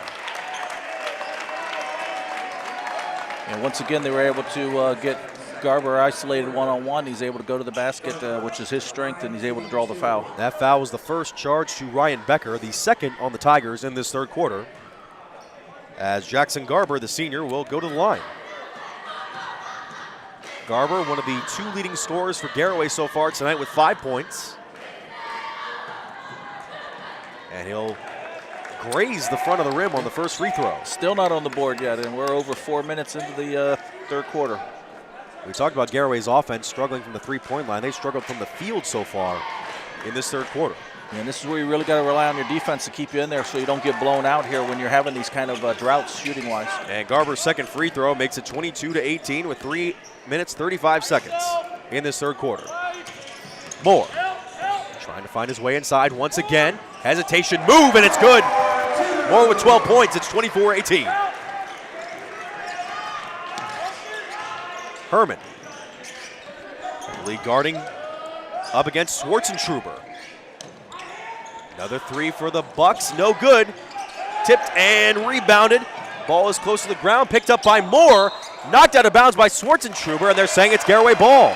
And once again, they were able to get Garber isolated one-on-one. He's able to go to the basket, which is his strength, and he's able to draw the foul. That foul was the first charge to Ryan Becker, the second on the Tigers in this third quarter, as Jackson Garber, the senior, will go to the line. Garber, one of the 2 leading scorers for Garaway so far tonight with 5 points. And he'll graze the front of the rim on the first free throw. Still not on the board yet, and we're over 4 minutes into the third quarter. We talked about Garaway's offense struggling from the three-point line. They struggled from the field so far in this third quarter. And this is where you really got to rely on your defense to keep you in there so you don't get blown out here when you're having these kind of droughts shooting-wise. And Garber's second free throw makes it 22-18 with 3 minutes, 35 seconds in this third quarter. Moore trying to find his way inside once again. Hesitation move, and it's good. Moore with 12 points. It's 24-18. Herman. Lead guarding up against Schwartzentruber. Another 3 for the Bucks, no good. Tipped and rebounded. Ball is close to the ground, picked up by Moore. Knocked out of bounds by Schwartzentruber, and they're saying it's Garaway ball.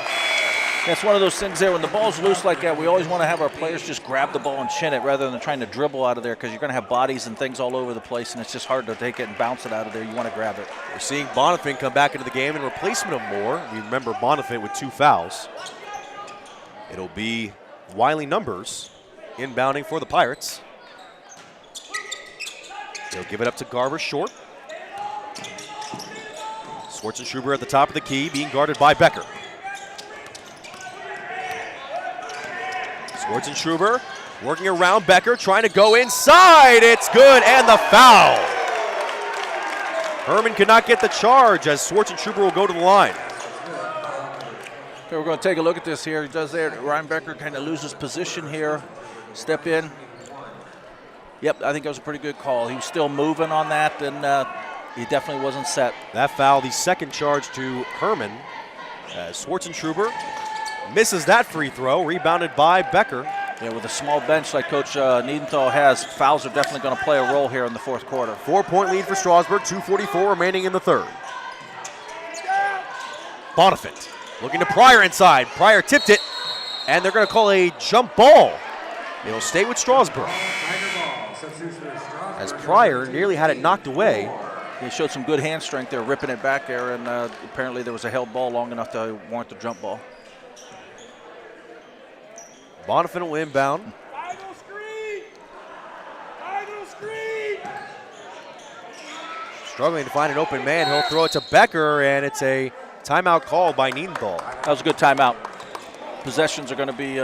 That's one of those things there. When the ball's loose like that, we always want to have our players just grab the ball and chin it rather than trying to dribble out of there because you're going to have bodies and things all over the place, and it's just hard to take it and bounce it out of there. You want to grab it. We're seeing Bonifant come back into the game in replacement of Moore. We remember Bonifant with 2 fouls. It'll be Wiley Numbers inbounding for the Pirates. They'll give it up to Garber short. Schwartzentruber at the top of the key, being guarded by Becker. Schwartzentruber working around Becker, trying to go inside. It's good, and the foul. Herman could not get the charge as Schwartzentruber will go to the line. Okay, we're going to take a look at this here. He does there. Ryan Becker kind of loses position here. Step in. Yep, I think that was a pretty good call. He was still moving on that, and he definitely wasn't set. That foul, the second charge to Herman. Schwartzentruber misses that free throw, rebounded by Becker. Yeah, with a small bench like Coach Niedenthal has, fouls are definitely going to play a role here in the fourth quarter. 4-point lead for Strasburg, 2:44 remaining in the third. Bonifant looking to Pryor inside. Pryor tipped it, and they're going to call a jump ball. It'll stay with Strasburg. As Pryor nearly had it knocked away, He showed some good hand strength there, ripping it back there, and apparently there was a held ball long enough to warrant the jump ball. Bonifant will inbound. Struggling to find an open man. He'll throw it to Becker, and it's a timeout called by Niedenthal. That was a good timeout. Possessions are going to be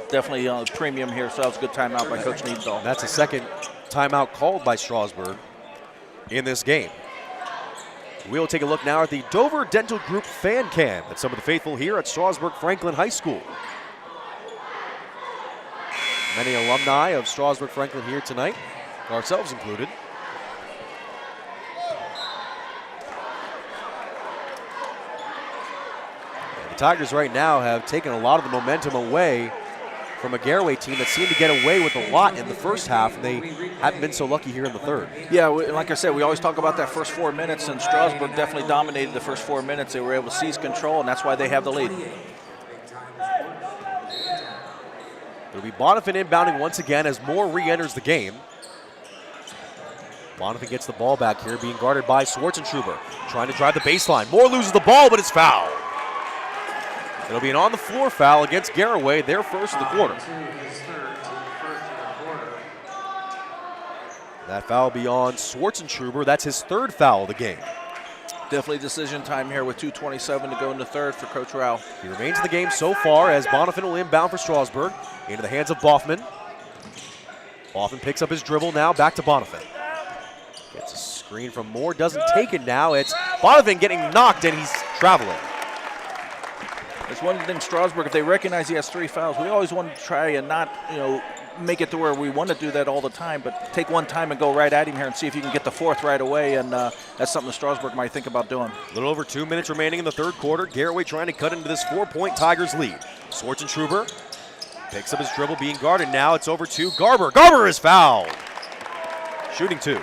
definitely a premium here, so that was a good timeout by Coach Niedenthal. That's the second timeout called by Strasburg in this game. We'll take a look now at the Dover Dental Group fan cam at some of the faithful here at Strasburg Franklin High School. Many alumni of Strasburg Franklin here tonight, ourselves included. And the Tigers right now have taken a lot of the momentum away from a Garaway team that seemed to get away with a lot in the first half, and they haven't been so lucky here in the third. Yeah, like I said, we always talk about that first 4 minutes, and Strasburg definitely dominated the first 4 minutes. They were able to seize control, and that's why they have the lead. It'll be Bonifant inbounding once again as Moore re-enters the game. Bonifant gets the ball back here, being guarded by Schwartzentruber, trying to drive the baseline. Moore loses the ball, but it's fouled. It'll be an on-the-floor foul against Garaway, their first of the quarter. That foul will be on Schwartzentruber. That's his third foul of the game. Definitely decision time here with 2:27 to go in the third for Coach Rao. He remains in the game so far as Bonifant will inbound for Strasburg into the hands of Boffman. Boffman picks up his dribble now, back to Bonifant. Gets a screen from Moore, doesn't take it now. It's Bonifant getting knocked, and he's traveling. It's one thing, Strasburg, if they recognize he has 3 fouls, we always want to try and not, make it to where we want to do that all the time, but take one time and go right at him here and see if you can get the 4th right away, and that's something that Strasburg might think about doing. A little over 2 minutes remaining in the third quarter. Garaway trying to cut into this 4-point Tigers lead. Schwartzentruber picks up his dribble, being guarded now. It's over to Garber. Garber is fouled. Shooting 2.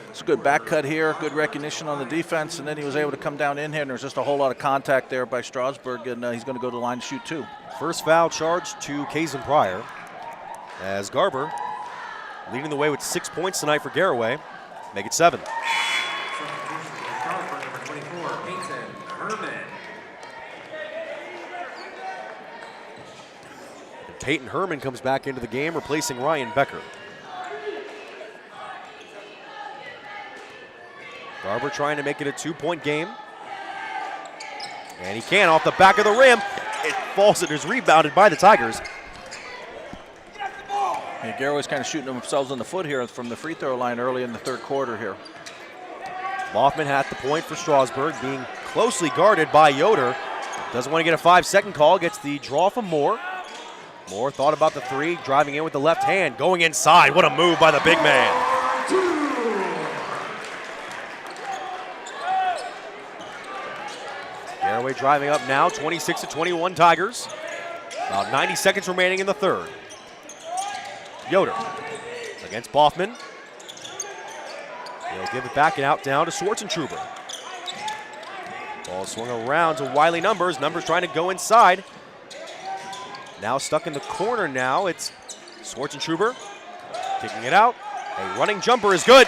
It's a good back cut here, good recognition on the defense, and then he was able to come down in here, and there's just a whole lot of contact there by Strasburg, and he's going to go to the line to shoot 2. First foul charged to Kazan Pryor as Garber leading the way with 6 points tonight for Garaway. Make it 7. And Peyton Herman comes back into the game, replacing Ryan Becker. Garber trying to make it a 2-point game. And he can off the back of the rim. It falls and is rebounded by the Tigers. Yeah, Garaway's kind of shooting themselves in the foot here from the free throw line early in the third quarter here. Boffman at the point for Strasburg, being closely guarded by Yoder. Doesn't want to get a 5-second call, gets the draw from Moore. Moore thought about the 3, driving in with the left hand, going inside. What a move by the big man. Garaway driving up now, 26-21 Tigers. About 90 seconds remaining in the third. Yoder against Boffman. He'll give it back and out down to Schwartzentruber. Ball swung around to Wiley Numbers. Numbers trying to go inside. Now stuck in the corner now. It's Schwartzentruber kicking it out. A running jumper is good.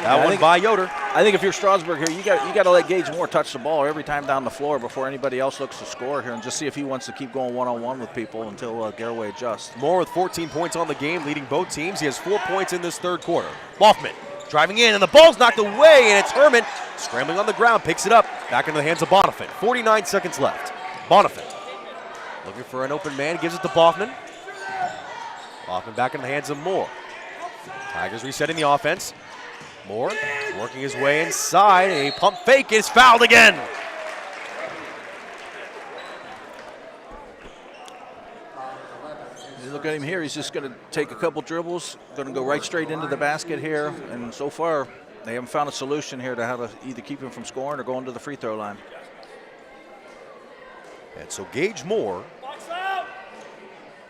That one by Yoder. I think if you're Strasburg here, you got to let Gage Moore touch the ball every time down the floor before anybody else looks to score here, and just see if he wants to keep going one-on-one with people until Garaway adjusts. Moore with 14 points on the game, leading both teams. He has 4 points in this third quarter. Boffman driving in, and the ball's knocked away, and it's Herman scrambling on the ground, picks it up, back into the hands of Bonifant. 49 seconds left. Bonifant looking for an open man, gives it to Boffman. Boffman back in the hands of Moore. Tigers resetting the offense. Moore working his way inside. A pump fake is fouled again. You look at him here, he's just going to take a couple dribbles, going to go right straight into the basket here, and so far they haven't found a solution here to how to either keep him from scoring or going to the free throw line. And so Gage Moore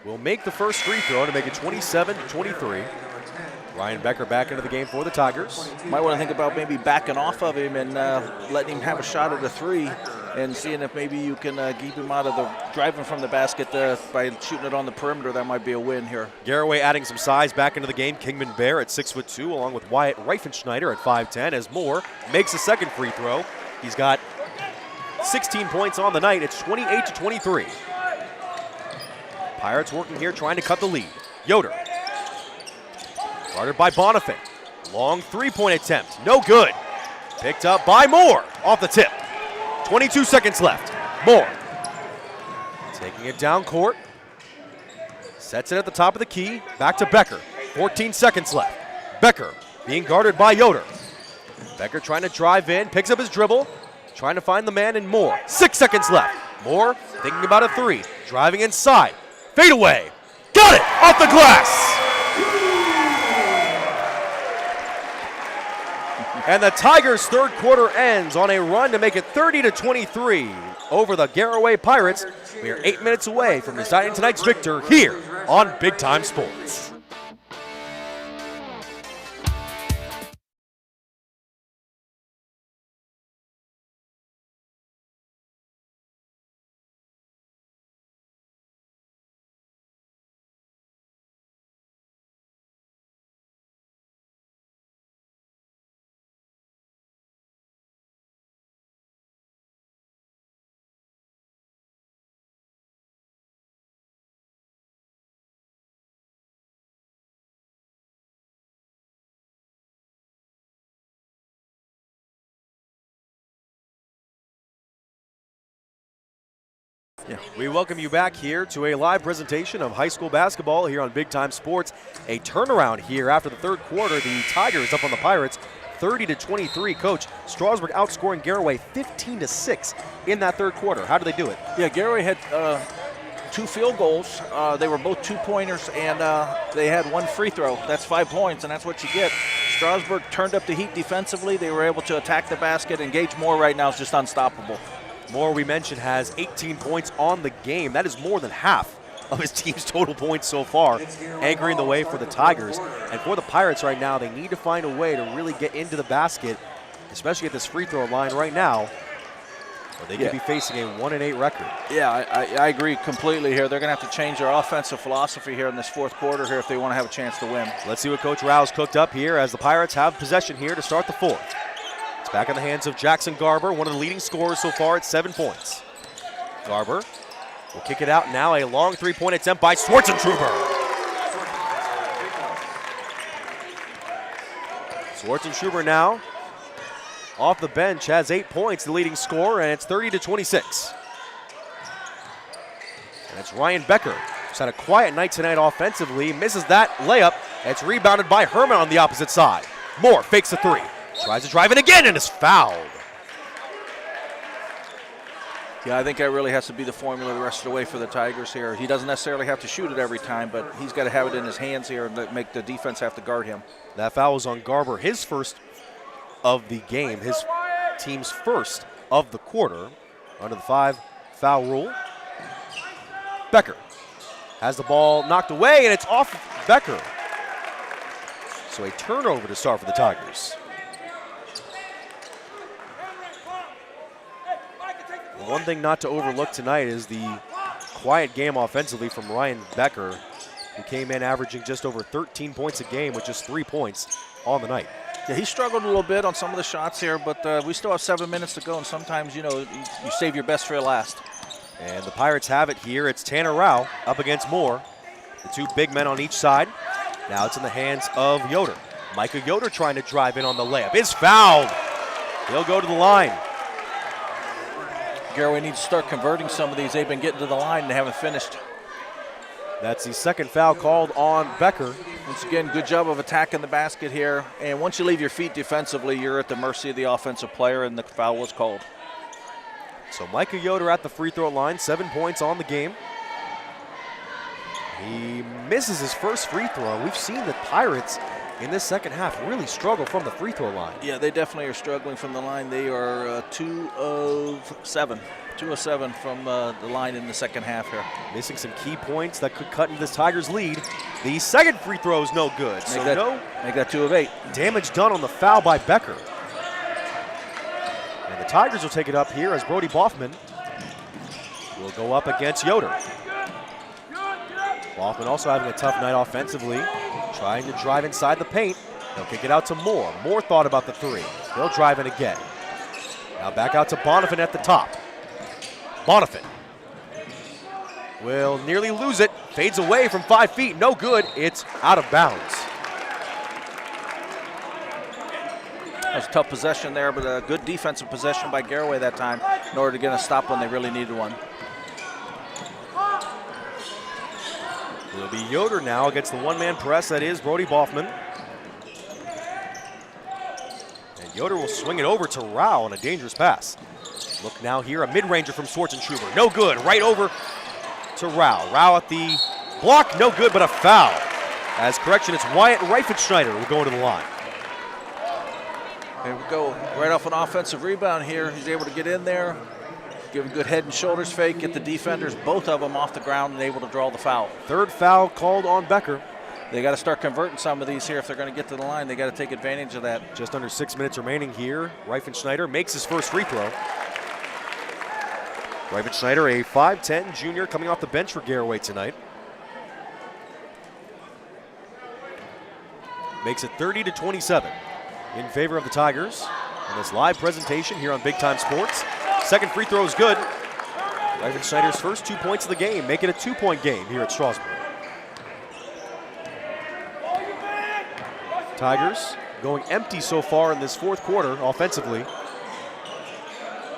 will make the first free throw to make it 27-23. Ryan Becker back into the game for the Tigers. Might want to think about maybe backing off of him and letting him have a shot at a 3 and seeing if maybe you can keep him out of the driving from the basket by shooting it on the perimeter. That might be a win here. Garaway adding some size back into the game. Kingman Bear at 6'2", along with Wyatt Reifenschneider at 5'10", as Moore makes a second free throw. He's got 16 points on the night. It's 28-23. Pirates working here, trying to cut the lead. Yoder. Guarded by Bonifay. Long three-point attempt. No good. Picked up by Moore off the tip. 22 seconds left. Moore taking it down court. Sets it at the top of the key. Back to Becker. 14 seconds left. Becker being guarded by Yoder. Becker trying to drive in. Picks up his dribble. Trying to find the man in Moore. 6 seconds left. Moore thinking about a three. Driving inside. Fade away. Got it off the glass. And the Tigers' third quarter ends on a run to make it 30-23 over the Garaway Pirates. We are 8 minutes away from deciding tonight's victor here on Big Time Sports. Yeah. We welcome you back here to a live presentation of high school basketball here on Big Time Sports. A turnaround here after the third quarter. The Tigers up on the Pirates 30-23. Coach, Strasburg outscoring Garaway 15-6 in that third quarter. How did they do it? Yeah, Garaway had 2 field goals. They were both 2-pointers, and they had 1 free throw. That's 5 points, and that's what you get. Strasburg turned up the heat defensively. They were able to attack the basket, and Gage Moore right now is just unstoppable. Moore, we mentioned, has 18 points on the game. That is more than half of his team's total points so far, anchoring the way for the Tigers. And for the Pirates right now, they need to find a way to really get into the basket, especially at this free throw line right now, or they could be facing a 1-8 record. Yeah, I agree completely here. They're going to have to change their offensive philosophy here in this fourth quarter here if they want to have a chance to win. Let's see what Coach Rao's cooked up here as the Pirates have possession here to start the fourth. It's back in the hands of Jackson Garber, one of the leading scorers so far at 7 points. Garber will kick it out now. A long three-point attempt by Schwartzentruber. Schwartzentruber now off the bench has 8 points, the leading scorer, and it's 30-26. And it's Ryan Becker. Just had a quiet night tonight offensively. Misses that layup. It's rebounded by Herman on the opposite side. Moore fakes a three. Tries to drive it again and is fouled. Yeah, I think that really has to be the formula the rest of the way for the Tigers here. He doesn't necessarily have to shoot it every time, but he's got to have it in his hands here and make the defense have to guard him. That foul was on Garber, his first of the game, his team's first of the quarter under the 5-foul rule. Becker has the ball knocked away, and it's off Becker. So a turnover to start for the Tigers. One thing not to overlook tonight is the quiet game offensively from Ryan Becker, who came in averaging just over 13 points a game with just 3 points on the night. Yeah, he struggled a little bit on some of the shots here, but we still have 7 minutes to go, and sometimes, you know, you save your best for last. And the Pirates have it here. It's Tanner Rao up against Moore. The 2 big men on each side. Now it's in the hands of Yoder. Micah Yoder trying to drive in on the layup. Is fouled. He'll go to the line. Garaway needs to start converting some of these. They've been getting to the line and they haven't finished. That's the second foul called on Becker. Once again, good job of attacking the basket here. And once you leave your feet defensively, you're at the mercy of the offensive player, and the foul was called. So Micah Yoder at the free throw line, 7 points on the game. He misses his first free throw. We've seen the Pirates in this second half really struggle from the free throw line. Yeah, they definitely are struggling from the line. They are 2 of 7 from the line in the second half here. Missing some key points that could cut into this Tigers lead. The second free throw is no good. Make that 2 of 8. Damage done on the foul by Becker. And the Tigers will take it up here as Brody Boffman will go up against Yoder. Boffman also having a tough night offensively, trying to drive inside the paint. They'll kick it out to Moore. Moore thought about the three. They'll drive in again. Now back out to Bonifant at the top. Bonifant will nearly lose it. Fades away from 5 feet. No good. It's out of bounds. That was a tough possession there, but a good defensive possession by Garaway that time in order to get a stop when they really needed one. It'll be Yoder now against the one-man press that is Brody Boffman. And Yoder will swing it over to Rao on a dangerous pass. Look now here, a mid-ranger from Schwartzentruber. No good, right over to Rao. Rao at the block, no good, but a foul. As correction, it's Wyatt Reifenschneider will go to the line. There we go, right off an offensive rebound here. He's able to get in there, give a good head and shoulders fake, get the defenders, both of them off the ground and able to draw the foul. Third foul called on Becker. They got to start converting some of these here if they're going to get to the line. They got to take advantage of that. Just under 6 minutes remaining here. Reifenschneider makes his first free throw. Reifenschneider, a 5'10 junior coming off the bench for Garaway tonight. Makes it 30-27 in favor of the Tigers on this live presentation here on Big Time Sports. Second free throw is good. Reifenschneider's first 2 points of the game make it a 2-point game here at Strasburg. Tigers going empty so far in this fourth quarter offensively.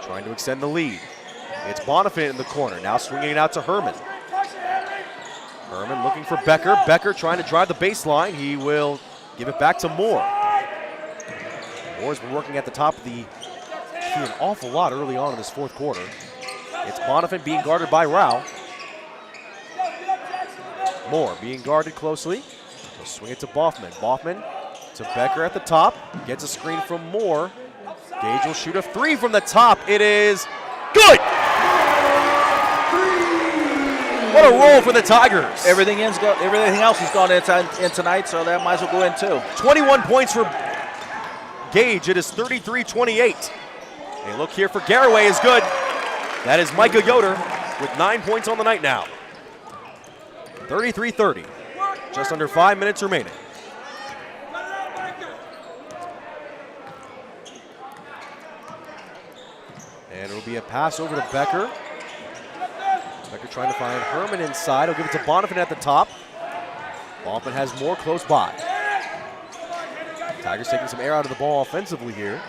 Trying to extend the lead. It's Bonifant in the corner, now swinging it out to Herman. Herman looking for Becker. Becker trying to drive the baseline. He will give it back to Moore. Moore's been working at the top of the key an awful lot early on in this fourth quarter. It's Bonifant being guarded by Rao. Moore being guarded closely. He'll swing it to Boffman. Boffman to Becker at the top. Gets a screen from Moore. Gage will shoot a three from the top. It is good! What a roll for the Tigers. Everything else has gone in tonight, so that might as well go in too. 21 points for Gage. It is 33-28. A look here for Garaway is good. That is Micah Yoder with 9 points on the night now. 33-30. Just under 5 minutes remaining. And it'll be a pass over to Becker. Becker trying to find Herman inside. He'll give it to Bonifant at the top. Bonifant has more close by. Tigers taking some air out of the ball offensively here.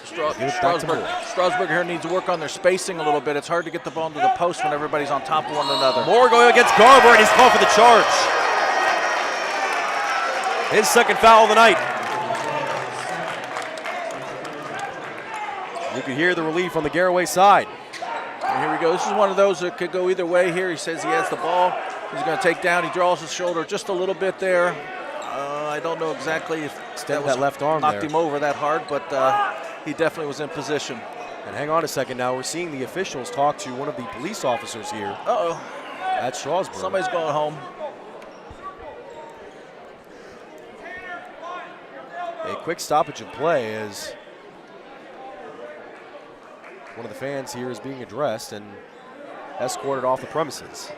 Strasburg here needs to work on their spacing a little bit. It's hard to get the ball into the post when everybody's on top of one another. Moore going against Garber, and he's called for the charge. His second foul of the night. You can hear the relief on the Garaway side. And here we go. This is one of those that could go either way here. He says he has the ball. He's going to take down. He draws his shoulder just a little bit there. I don't know exactly if that left arm knocked him over that hard, but he definitely was in position. And hang on a second now. We're seeing the officials talk to one of the police officers here. Uh-oh. At Strasburg. Somebody's going home. A quick stoppage of play as one of the fans here is being addressed and escorted off the premises.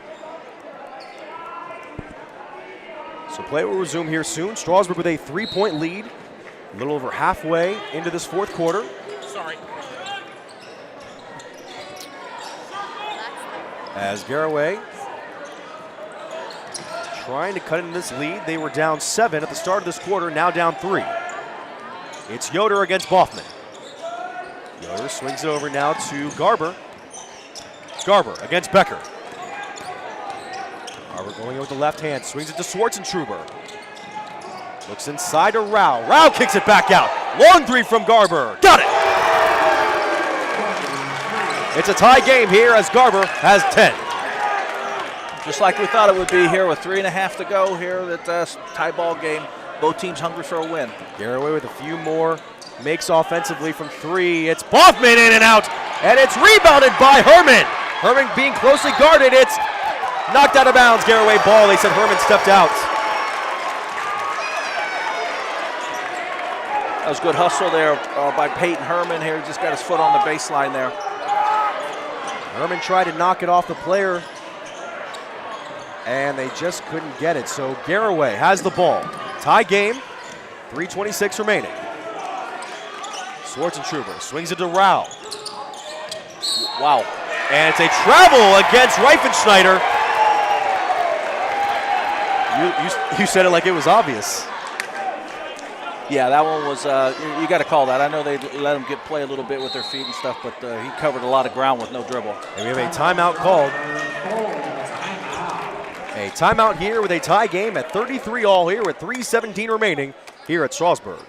So play will resume here soon. Strasburg with a 3-point lead, a little over halfway into this fourth quarter. Sorry. As Garaway trying to cut into this lead. They were down 7 at the start of this quarter, now down 3. It's Yoder against Boffman. Yoder swings it over now to Garber. Garber against Becker. Garber going with the left hand, swings it to Schwartzentruber. Looks inside to Rao. Rao kicks it back out. Long three from Garber. Got it! It's a tie game here as Garber has 10. Just like we thought it would be here with 3.5 to go here at tie ball game. Both teams hungry for a win. Garaway with a few more makes offensively from 3. It's Boffman in and out, and it's rebounded by Herman. Herman being closely guarded. It's knocked out of bounds. Garaway ball. They said Herman stepped out. That was good hustle there by Peyton Herman here. He just got his foot on the baseline there. Herman tried to knock it off the player, and they just couldn't get it. So Garaway has the ball. Tie game, 3:26 remaining. Schwarzentroober swings it to Rao. Wow. And it's a travel against Reifenschneider. You said it like it was obvious. Yeah, that one was, you got to call that. I know they let him play a little bit with their feet and stuff, but he covered a lot of ground with no dribble. And we have a timeout called. A timeout here with a tie game at 33 all here with 3:17 remaining here at Strasburg.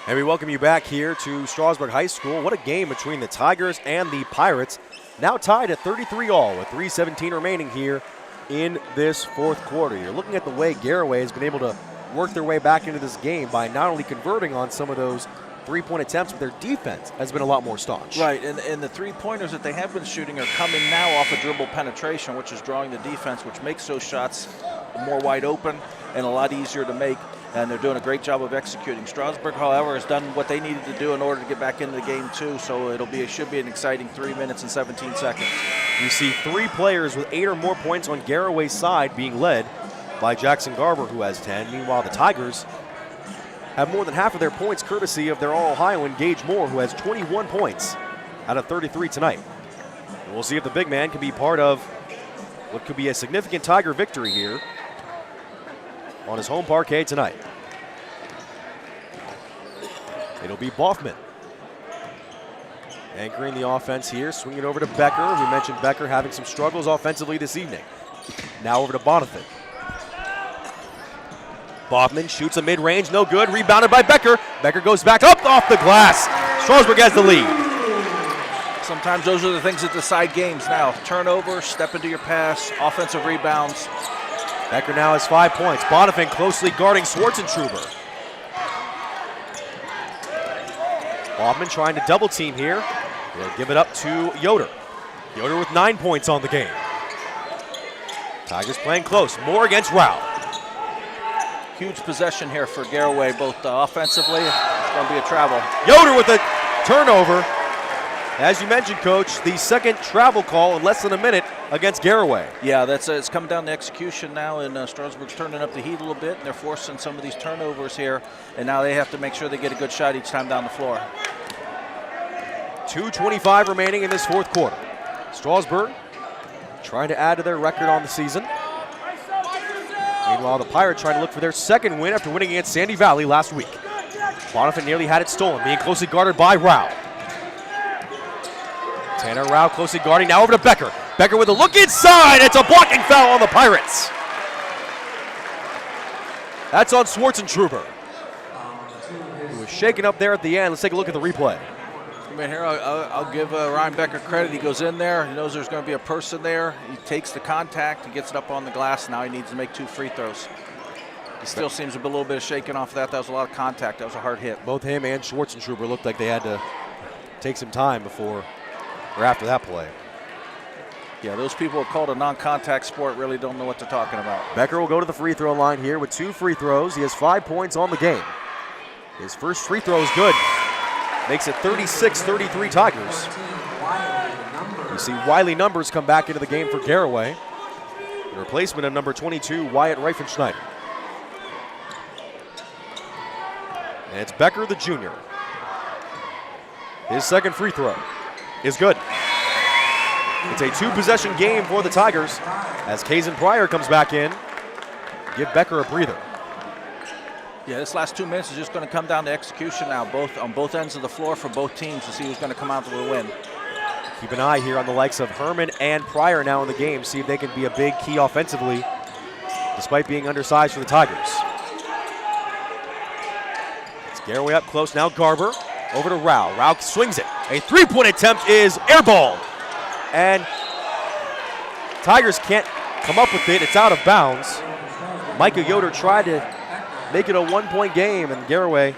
And we welcome you back here to Strasburg High School. What a game between the Tigers and the Pirates. Now tied at 33 all with 3:17 remaining here in this fourth quarter. You're looking at the way Garaway has been able to work their way back into this game by not only converting on some of those three-point attempts, but their defense has been a lot more staunch. Right, and the three-pointers that they have been shooting are coming now off a dribble penetration, which is drawing the defense, which makes those shots more wide open and a lot easier to make. And they're doing a great job of executing. Strasburg, however, has done what they needed to do in order to get back into the game too. So it should be an exciting 3 minutes and 17 seconds. You see three players with 8 or more points on Garaway's side being led by Jackson Garber, who has 10. Meanwhile, the Tigers have more than half of their points courtesy of their All-Ohioan Gage Moore, who has 21 points out of 33 tonight. And we'll see if the big man can be part of what could be a significant Tiger victory here on his home parquet tonight. It'll be Boffman anchoring the offense here, swinging it over to Becker. We mentioned Becker having some struggles offensively this evening. Now over to Bonifant. Boffman shoots a mid-range, no good, rebounded by Becker. Becker goes back up off the glass. Strasburg has the lead. Sometimes those are the things that decide games now. Turnover, step into your pass, offensive rebounds. Becker now has 5 points. Bonifant closely guarding Schwarzentroober. Boffman trying to double team here. They'll give it up to Yoder. Yoder with 9 points on the game. Tigers playing close. Moore against Rao. Huge possession here for Garaway, both offensively. It's going to be a travel. Yoder with a turnover. As you mentioned, Coach, the second travel call in less than a minute against Garaway. Yeah, it's coming down to execution now, and Strasburg's turning up the heat a little bit, and they're forcing some of these turnovers here, and now they have to make sure they get a good shot each time down the floor. 2:25 remaining in this fourth quarter. Strasburg trying to add to their record on the season. Meanwhile, the Pirates trying to look for their second win after winning against Sandy Valley last week. Bonifant nearly had it stolen, being closely guarded by Rao. Tanner Rao closely guarding, now over to Becker. Becker with a look inside. It's a blocking foul on the Pirates. That's on Schwarzentroober, who was shaken up there at the end. Let's take a look at the replay. I mean, here I'll give Ryan Becker credit. He goes in there. He knows there's going to be a person there. He takes the contact. He gets it up on the glass. Now he needs to make 2 free throws. He still seems a little bit of shaking off that. That was a lot of contact. That was a hard hit. Both him and Schwarzentroober looked like they had to take some time before or after that play. Yeah, those people who call it a non-contact sport really don't know what they're talking about. Becker will go to the free throw line here with 2 free throws. He has 5 points on the game. His first free throw is good. Makes it 36-33 Tigers. You see Wiley Numbers come back into the game for Garaway. The replacement of number 22, Wyatt Reifenschneider. And it's Becker, the junior. His second free throw is good. It's a 2-possession game for the Tigers as Kazan Pryor comes back in. Give Becker a breather. Yeah, this last 2 minutes is just going to come down to execution now, on both ends of the floor for both teams to see who's going to come out with a win. Keep an eye here on the likes of Herman and Pryor now in the game, see if they can be a big key offensively, despite being undersized for the Tigers. It's Garaway up close now, Garber over to Rao. Rao swings it. A 3-point attempt is airballed. And Tigers can't come up with it. It's out of bounds. Micah Yoder tried to make it a 1-point game, and Garaway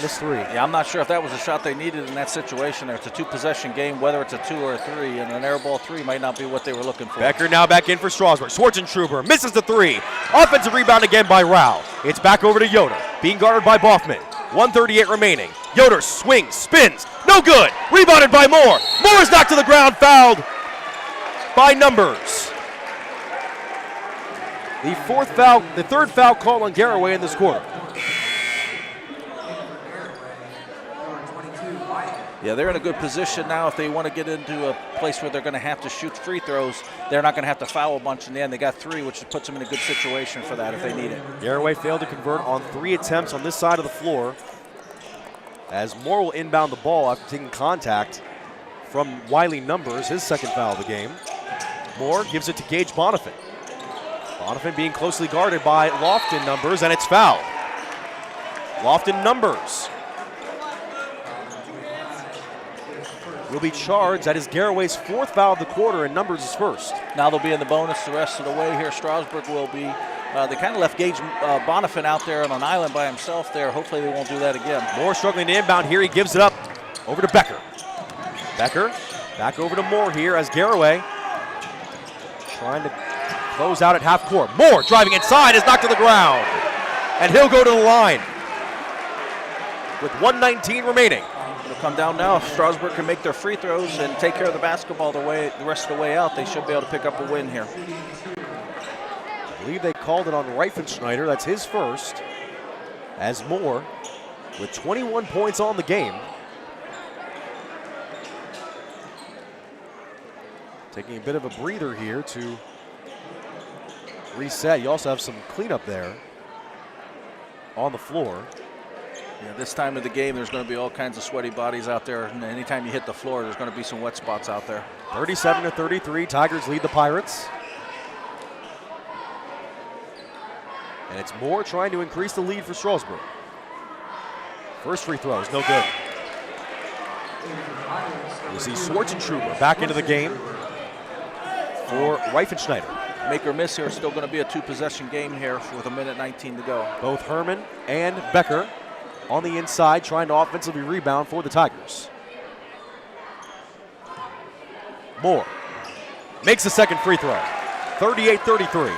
missed three. Yeah, I'm not sure if that was a shot they needed in that situation. It's a 2-possession game, whether it's a 2 or a 3, and an air ball 3 might not be what they were looking for. Becker now back in for Strasburg. Schwartzentruber misses the 3. Offensive rebound again by Rao. It's back over to Yoder, being guarded by Boffman. 1:38 remaining. Yoder swings, spins, no good. Rebounded by Moore. Moore is knocked to the ground, fouled by Numbers. The third foul call on Garaway in this quarter. Yeah, they're in a good position now. If they want to get into a place where they're going to have to shoot free throws, they're not going to have to foul a bunch in the end. They got 3, which puts them in a good situation for that if they need it. Garaway failed to convert on 3 attempts on this side of the floor, as Moore will inbound the ball after taking contact from Wiley Numbers, his second foul of the game. Moore gives it to Gage Bonifant. Bonifant being closely guarded by Lofton Numbers, and it's fouled. Lofton Numbers will be charged. That is Garaway's 4th foul of the quarter, and Numbers' first. Now they'll be in the bonus the rest of the way here. Strasburg will be. They kind of left Gage Bonifant out there on an island by himself there. Hopefully they won't do that again. Moore struggling to inbound here. He gives it up over to Becker. Becker back over to Moore here as Garaway trying to close out at half court. Moore driving inside is knocked to the ground, and he'll go to the line with 1:19 remaining. It'll come down now. If Strasburg can make their free throws and take care of the basketball the rest of the way out, they should be able to pick up a win here. I believe they called it on Reifenschneider. That's his first, as Moore with 21 points on the game. Taking a bit of a breather here to reset. You also have some cleanup there on the floor. Yeah, this time of the game, there's going to be all kinds of sweaty bodies out there. And anytime you hit the floor, there's going to be some wet spots out there. 37-33, Tigers lead the Pirates. And it's Moore trying to increase the lead for Strasburg. First free throw is no good. You see Schwartzentruber back into the game for Reifenschneider. Make or miss here, it's still going to be a 2-possession game here with 1:19 to go. Both Herman and Becker on the inside trying to offensively rebound for the Tigers. Moore makes the second free throw. 38-33.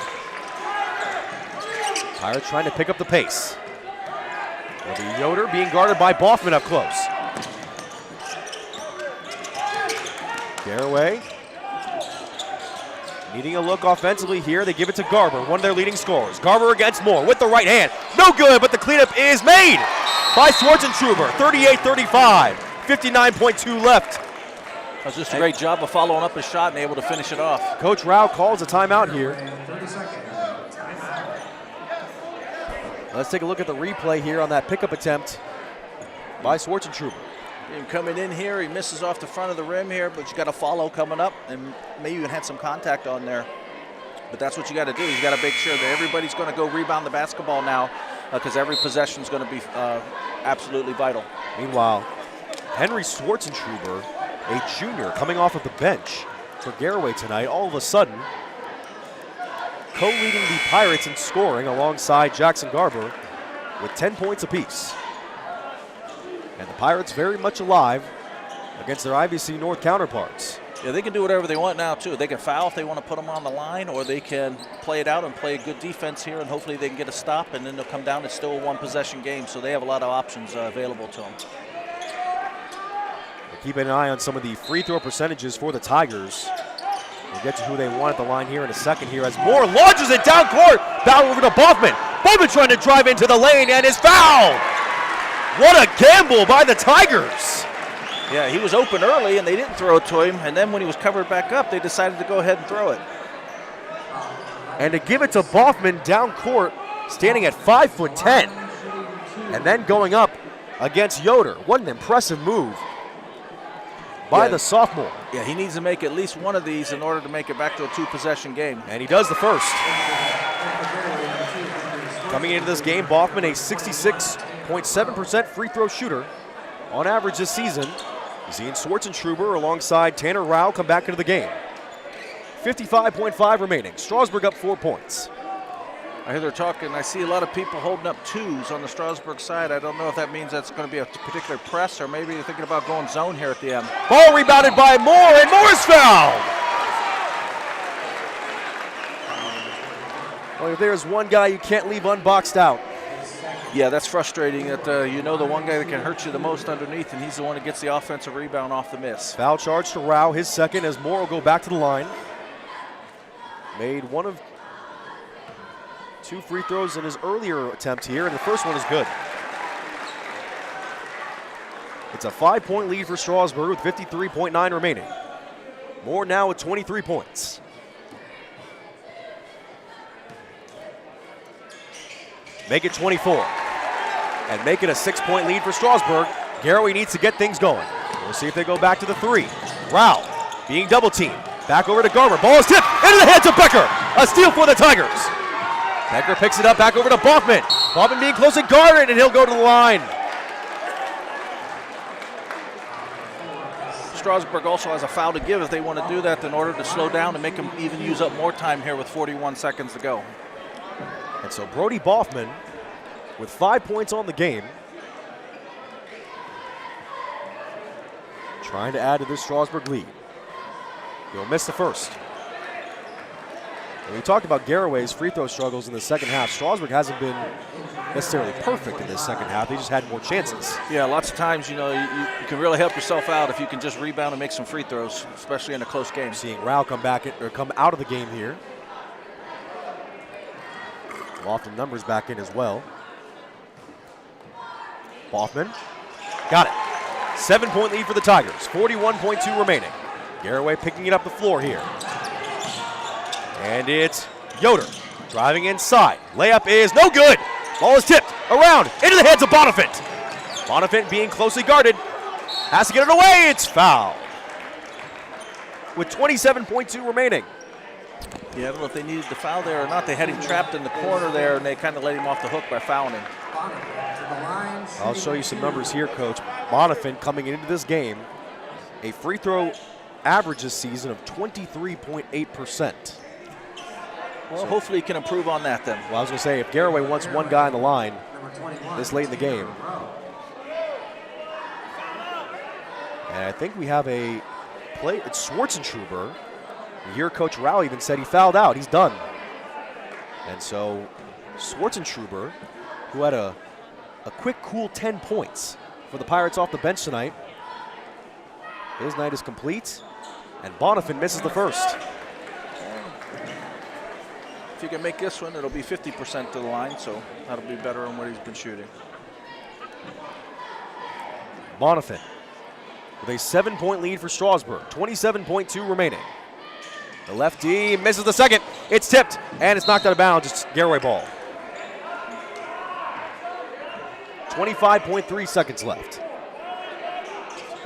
Pirates trying to pick up the pace. It'll be Yoder being guarded by Boffman up close. Garaway needing a look offensively here. They give it to Garber, one of their leading scorers. Garber against Moore with the right hand. No good, but the cleanup is made by Schwartzentruber. 38-35, 59.2 left. That was just a great job of following up his shot and able to finish it off. Coach Rao calls a timeout here. Let's take a look at the replay here on that pickup attempt by Schwartzentruber. Coming in here, he misses off the front of the rim here, but you got to follow coming up, and maybe even had some contact on there. But that's what you got to do. You got to make sure that everybody's going to go rebound the basketball now, because every possession is going to be absolutely vital. Meanwhile, Henry Schwartzentruber, a junior coming off of the bench for Garaway tonight, all of a sudden co-leading the Pirates in scoring alongside Jackson Garber with 10 points apiece. And the Pirates very much alive against their IVC North counterparts. Yeah, they can do whatever they want now, too. They can foul if they want to put them on the line, or they can play it out and play a good defense here, and hopefully they can get a stop, and then they'll come down. It's still a 1-possession game, so they have a lot of options available to them. Keep an eye on some of the free throw percentages for the Tigers. We'll get to who they want at the line here in a second here as Moore launches it down court. Foul over to Boffman. Boffman trying to drive into the lane and is fouled. What a gamble by the Tigers. Yeah, he was open early and they didn't throw it to him. And then when he was covered back up, they decided to go ahead and throw it. And to give it to Boffman down court, standing at 5'10", and then going up against Yoder. What an impressive move by the sophomore. Yeah, he needs to make at least one of these in order to make it back to a 2-possession game. And he does the first. Coming into this game, Boffman a 66.7% free throw shooter on average this season. He's seen Schwartzentruber alongside Tanner Rao come back into the game. 55.5 remaining. Strasburg up 4 points. I hear they're talking. I see a lot of people holding up 2s on the Strasburg side. I don't know if that means that's going to be a particular press or maybe you're thinking about going zone here at the end. Ball rebounded by Moore, and Moore is fouled. Well, if there's one guy you can't leave unboxed out. Yeah, that's frustrating that you know the one guy that can hurt you the most underneath, and he's the one that gets the offensive rebound off the miss. Foul charge to Rao, his second, as Moore will go back to the line. Made one of 2 free throws in his earlier attempt here, and the first one is good. It's a 5-point lead for Strasburg with 53.9 remaining. Moore now with 23 points. Make it 24. And make it a 6-point lead for Strasburg. Garaway needs to get things going. We'll see if they go back to the 3. Rao being double teamed. Back over to Garber. Ball is tipped into the hands of Becker. A steal for the Tigers. Becker picks it up back over to Boffman. Boffman being closely guarded, and he'll go to the line. Strasburg also has a foul to give if they want to do that in order to slow down and make them even use up more time here with 41 seconds to go. And so Brody Boffman with 5 points on the game. Trying to add to this Strasburg lead. He'll miss the first. And we talked about Garaway's free throw struggles in the second half. Strasburg hasn't been necessarily perfect in this second half. They just had more chances. Yeah, lots of times, you know, you can really help yourself out if you can just rebound and make some free throws, especially in a close game. Seeing Rao come out of the game here. Lofton numbers back in as well. Boffman got it. 7-point lead for the Tigers. 41.2 remaining. Garaway picking it up the floor here. And it's Yoder driving inside. Layup is no good. Ball is tipped around into the hands of Bonifant. Bonifant being closely guarded. Has to get it away. It's fouled. With 27.2 remaining. Yeah, I don't know if they needed the foul there or not. They had him trapped in the corner there, and they kind of let him off the hook by fouling him. I'll show you some numbers here, Coach. Bonifant coming into this game, a free throw average this season of 23.8%. Well, hopefully he can improve on that then. Well, I was going to say, if Garaway wants one guy on the line this late in the game. And I think we have a play. It's Schwartzentruber. Here, Coach Rao even said he fouled out. He's done. And so Schwartzentruber, who had a quick, cool 10 points for the Pirates off the bench tonight. His night is complete, and Bonifant misses the first. If you can make this one, it'll be 50% to the line, so that'll be better than what he's been shooting. Bonifant with a 7-point lead for Strasburg, 27.2 remaining. The lefty misses the second. It's tipped, and it's knocked out of bounds. It's Garaway ball. 25.3 seconds left.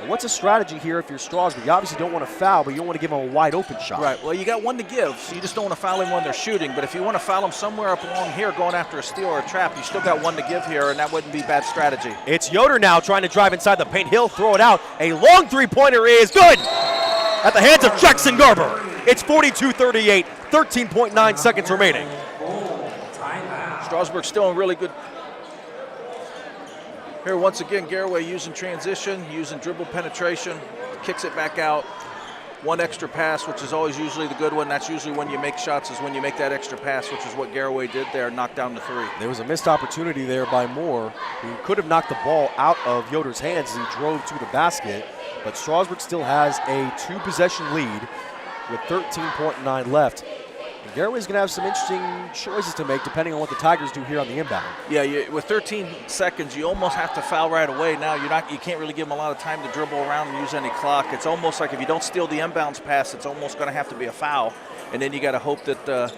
Now what's a strategy here if you're Strasburg? You obviously don't want to foul, but you don't want to give him a wide open shot. Right, well, you got one to give, so you just don't want to foul him when they're shooting. But if you want to foul him somewhere up along here going after a steal or a trap, you still got one to give here, and that wouldn't be bad strategy. It's Yoder now trying to drive inside the paint. He'll throw it out. A long three-pointer is good at the hands of Jackson Garber. It's 42-38, 13.9 seconds remaining. Strasburg still in really good. Here once again, Garaway using transition, using dribble penetration, kicks it back out. One extra pass, which is always usually the good one. That's usually when you make shots, is when you make that extra pass, which is what Garaway did there, knocked down the 3. There was a missed opportunity there by Moore, who could have knocked the ball out of Yoder's hands as he drove to the basket, but Strasburg still has a 2-possession lead with 13.9 left. And Garaway's going to have some interesting choices to make depending on what the Tigers do here on the inbound. Yeah, with 13 seconds, you almost have to foul right away. Now you can't really give them a lot of time to dribble around and use any clock. It's almost like if you don't steal the inbounds pass, it's almost going to have to be a foul. And then you got to hope that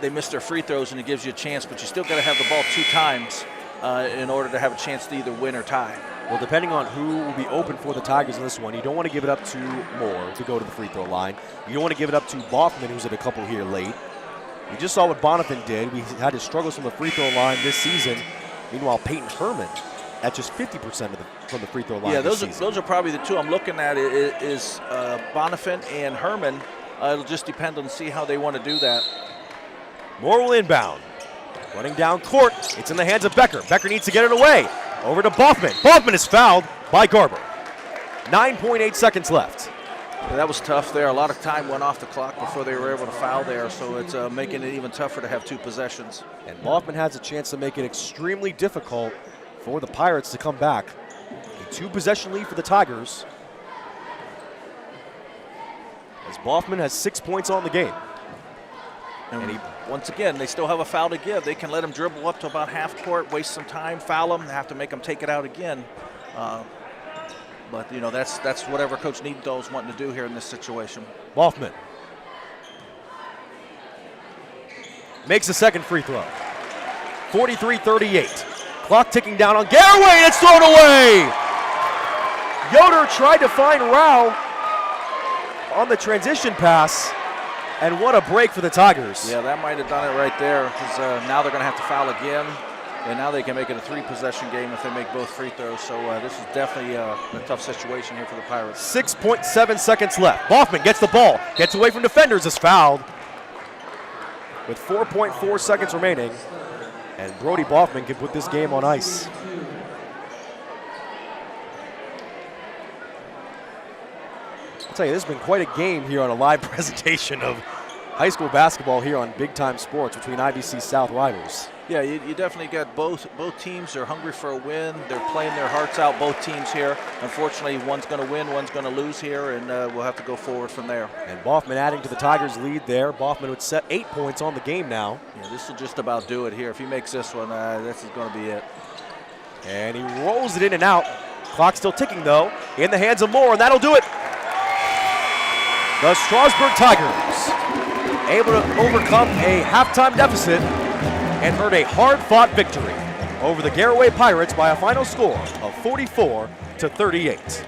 they miss their free throws and it gives you a chance. But you still got to have the ball 2 times in order to have a chance to either win or tie. Well, depending on who will be open for the Tigers in this one, you don't want to give it up to Moore to go to the free throw line. You don't want to give it up to Boffman, who's at a couple here late. We just saw what Bonifant did. We had his struggles from the free throw line this season. Meanwhile, Peyton Herman at just 50% from the free throw line. Yeah, those are probably the two I'm looking at is Bonifant and Herman. It'll just depend on see how they want to do that. Moore will inbound. Running down court. It's in the hands of Becker. Becker needs to get it away. Over to Boffman. Boffman is fouled by Garber. 9.8 seconds left. Yeah, that was tough there. A lot of time went off the clock before they were able to foul there, so it's making it even tougher to have 2 possessions. And Boffman has a chance to make it extremely difficult for the Pirates to come back. A 2-possession lead for the Tigers. As Boffman has 6 points on the game. And once again, they still have a foul to give. They can let him dribble up to about half court, waste some time, foul him, have to make him take it out again. But, you know, that's whatever Coach Niedenthal is wanting to do here in this situation. Boffman makes a second free throw. 43-38. Clock ticking down on Garaway, and it's thrown away! Yoder tried to find Rao on the transition pass, and what a break for the Tigers. Yeah, that might have done it right there, because now they're going to have to foul again. And now they can make it a 3-possession game if they make both free throws. So this is definitely a tough situation here for the Pirates. 6.7 seconds left. Boffman gets the ball, gets away from defenders, is fouled. With 4.4 seconds remaining, and Brody Boffman can put this game on ice. I'll tell you, this has been quite a game here on a live presentation of high school basketball here on Big Time Sports between IBC South rivals. Yeah, you definitely got both teams are hungry for a win. They're playing their hearts out, both teams here. Unfortunately, one's going to win, one's going to lose here, and we'll have to go forward from there. And Boffman adding to the Tigers' lead there. Boffman would set 8 points on the game now. Yeah, this will just about do it here. If he makes this one, this is going to be it. And he rolls it in and out. Clock still ticking, though, in the hands of Moore, and that'll do it. The Strasburg Tigers able to overcome a halftime deficit and earn a hard-fought victory over the Garaway Pirates by a final score of 44-38.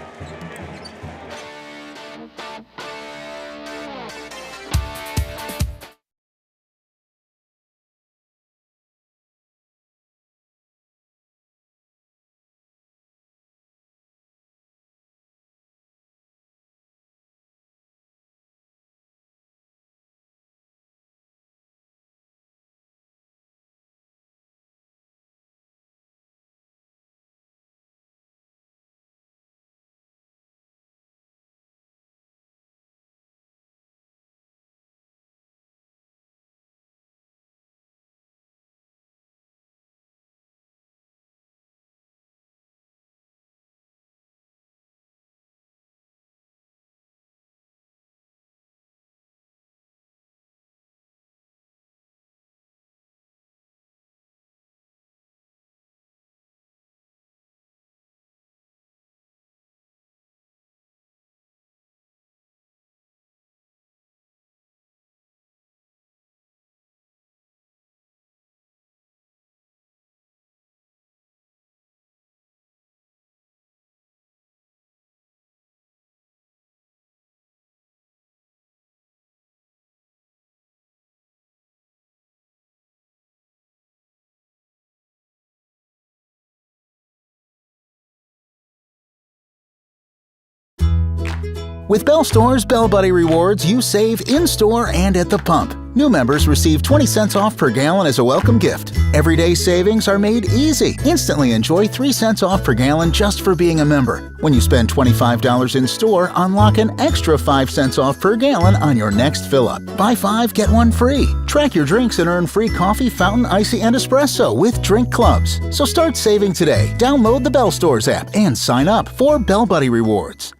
With Bell Store's Bell Buddy Rewards, you save in-store and at the pump. New members receive 20 cents off per gallon as a welcome gift. Everyday savings are made easy. Instantly enjoy 3 cents off per gallon just for being a member. When you spend $25 in store, unlock an extra 5 cents off per gallon on your next fill-up. Buy 5, get 1 free. Track your drinks and earn free coffee, fountain, icy, and espresso with drink clubs. So start saving today. Download the Bell Stores app and sign up for Bell Buddy Rewards.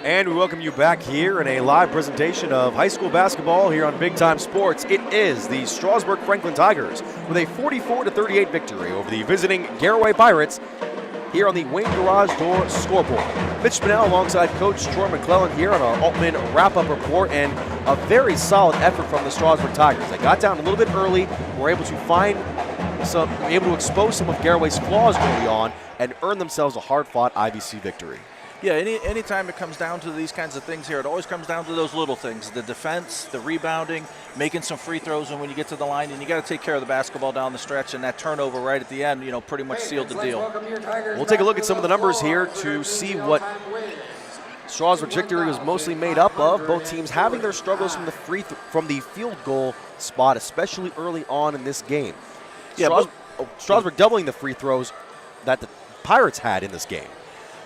And we welcome you back here in a live presentation of high school basketball here on Big Time Sports. It is the Strasburg Franklin Tigers with a 44-38 victory over the visiting Garaway Pirates here on the Wayne Garage Door scoreboard. Mitch Spinell alongside Coach Troy McClellan here on our Altman wrap-up report, and a very solid effort from the Strasburg Tigers. They got down a little bit early, were able to expose some of Garaway's flaws early on, and earn themselves a hard-fought IVC victory. Yeah, anytime it comes down to these kinds of things here, it always comes down to those little things, the defense, the rebounding, making some free throws, and when you get to the line, and you got to take care of the basketball down the stretch, and that turnover right at the end, pretty much sealed the deal. We'll take a look at some of the numbers here to see what Strasburg's victory was mostly made up of. Both teams having their struggles from the field goal spot, especially early on in this game. Yeah, Strasburg doubling the free throws that the Pirates had in this game.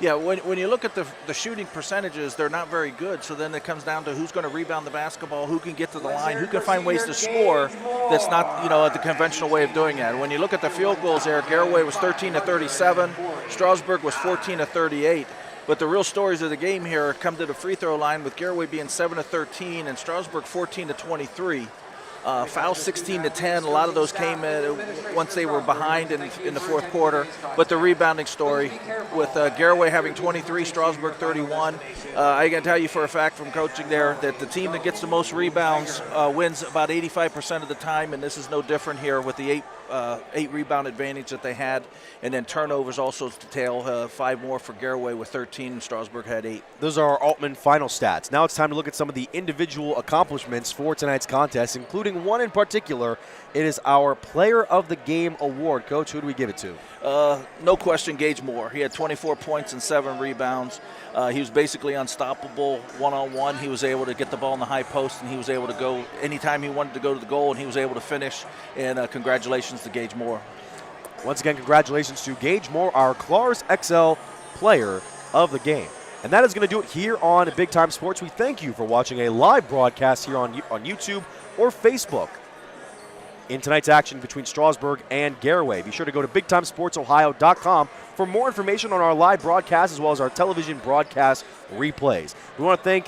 Yeah, when you look at the shooting percentages, they're not very good. So then it comes down to who's going to rebound the basketball, who can get to the line, who can find ways to score that's not, the conventional way of doing that. When you look at the field goals there, Garaway was 13-37, Strasburg was 14-38. But the real stories of the game here come to the free throw line, with Garaway being 7-13 and Strasburg 14-23. Fouls 16-10. A lot of those came once they were behind in the fourth quarter. But the rebounding story, with Garaway having 23, Strasburg 31. I can tell you for a fact from coaching there that the team that gets the most rebounds wins about 85% of the time, and this is no different here with the eight rebound advantage that they had, and then turnovers also to tail, 5 more for Garaway with 13, and Strasburg had 8. Those are our Altman final stats. Now it's time to look at some of the individual accomplishments for tonight's contest, including one in particular. It is our Player of the Game award. Coach, who do we give it to? No question, Gage Moore. He had 24 points and 7 rebounds. He was basically unstoppable one-on-one. He was able to get the ball in the high post, and he was able to go anytime he wanted to go to the goal, and he was able to finish. And congratulations to Gage Moore. Once again, congratulations to Gage Moore, our Clars XL Player of the Game. And that is going to do it here on Big Time Sports. We thank you for watching a live broadcast here on YouTube or Facebook in tonight's action between Strasburg and Garaway. Be sure to go to BigTimeSportsOhio.com for more information on our live broadcast as well as our television broadcast replays. We want to thank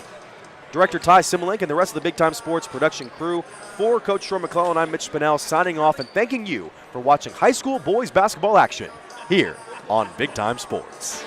Director Ty Similink and the rest of the Big Time Sports production crew. For Coach Troy McClellan, I'm Mitch Spinell signing off and thanking you for watching high school boys basketball action here on Big Time Sports.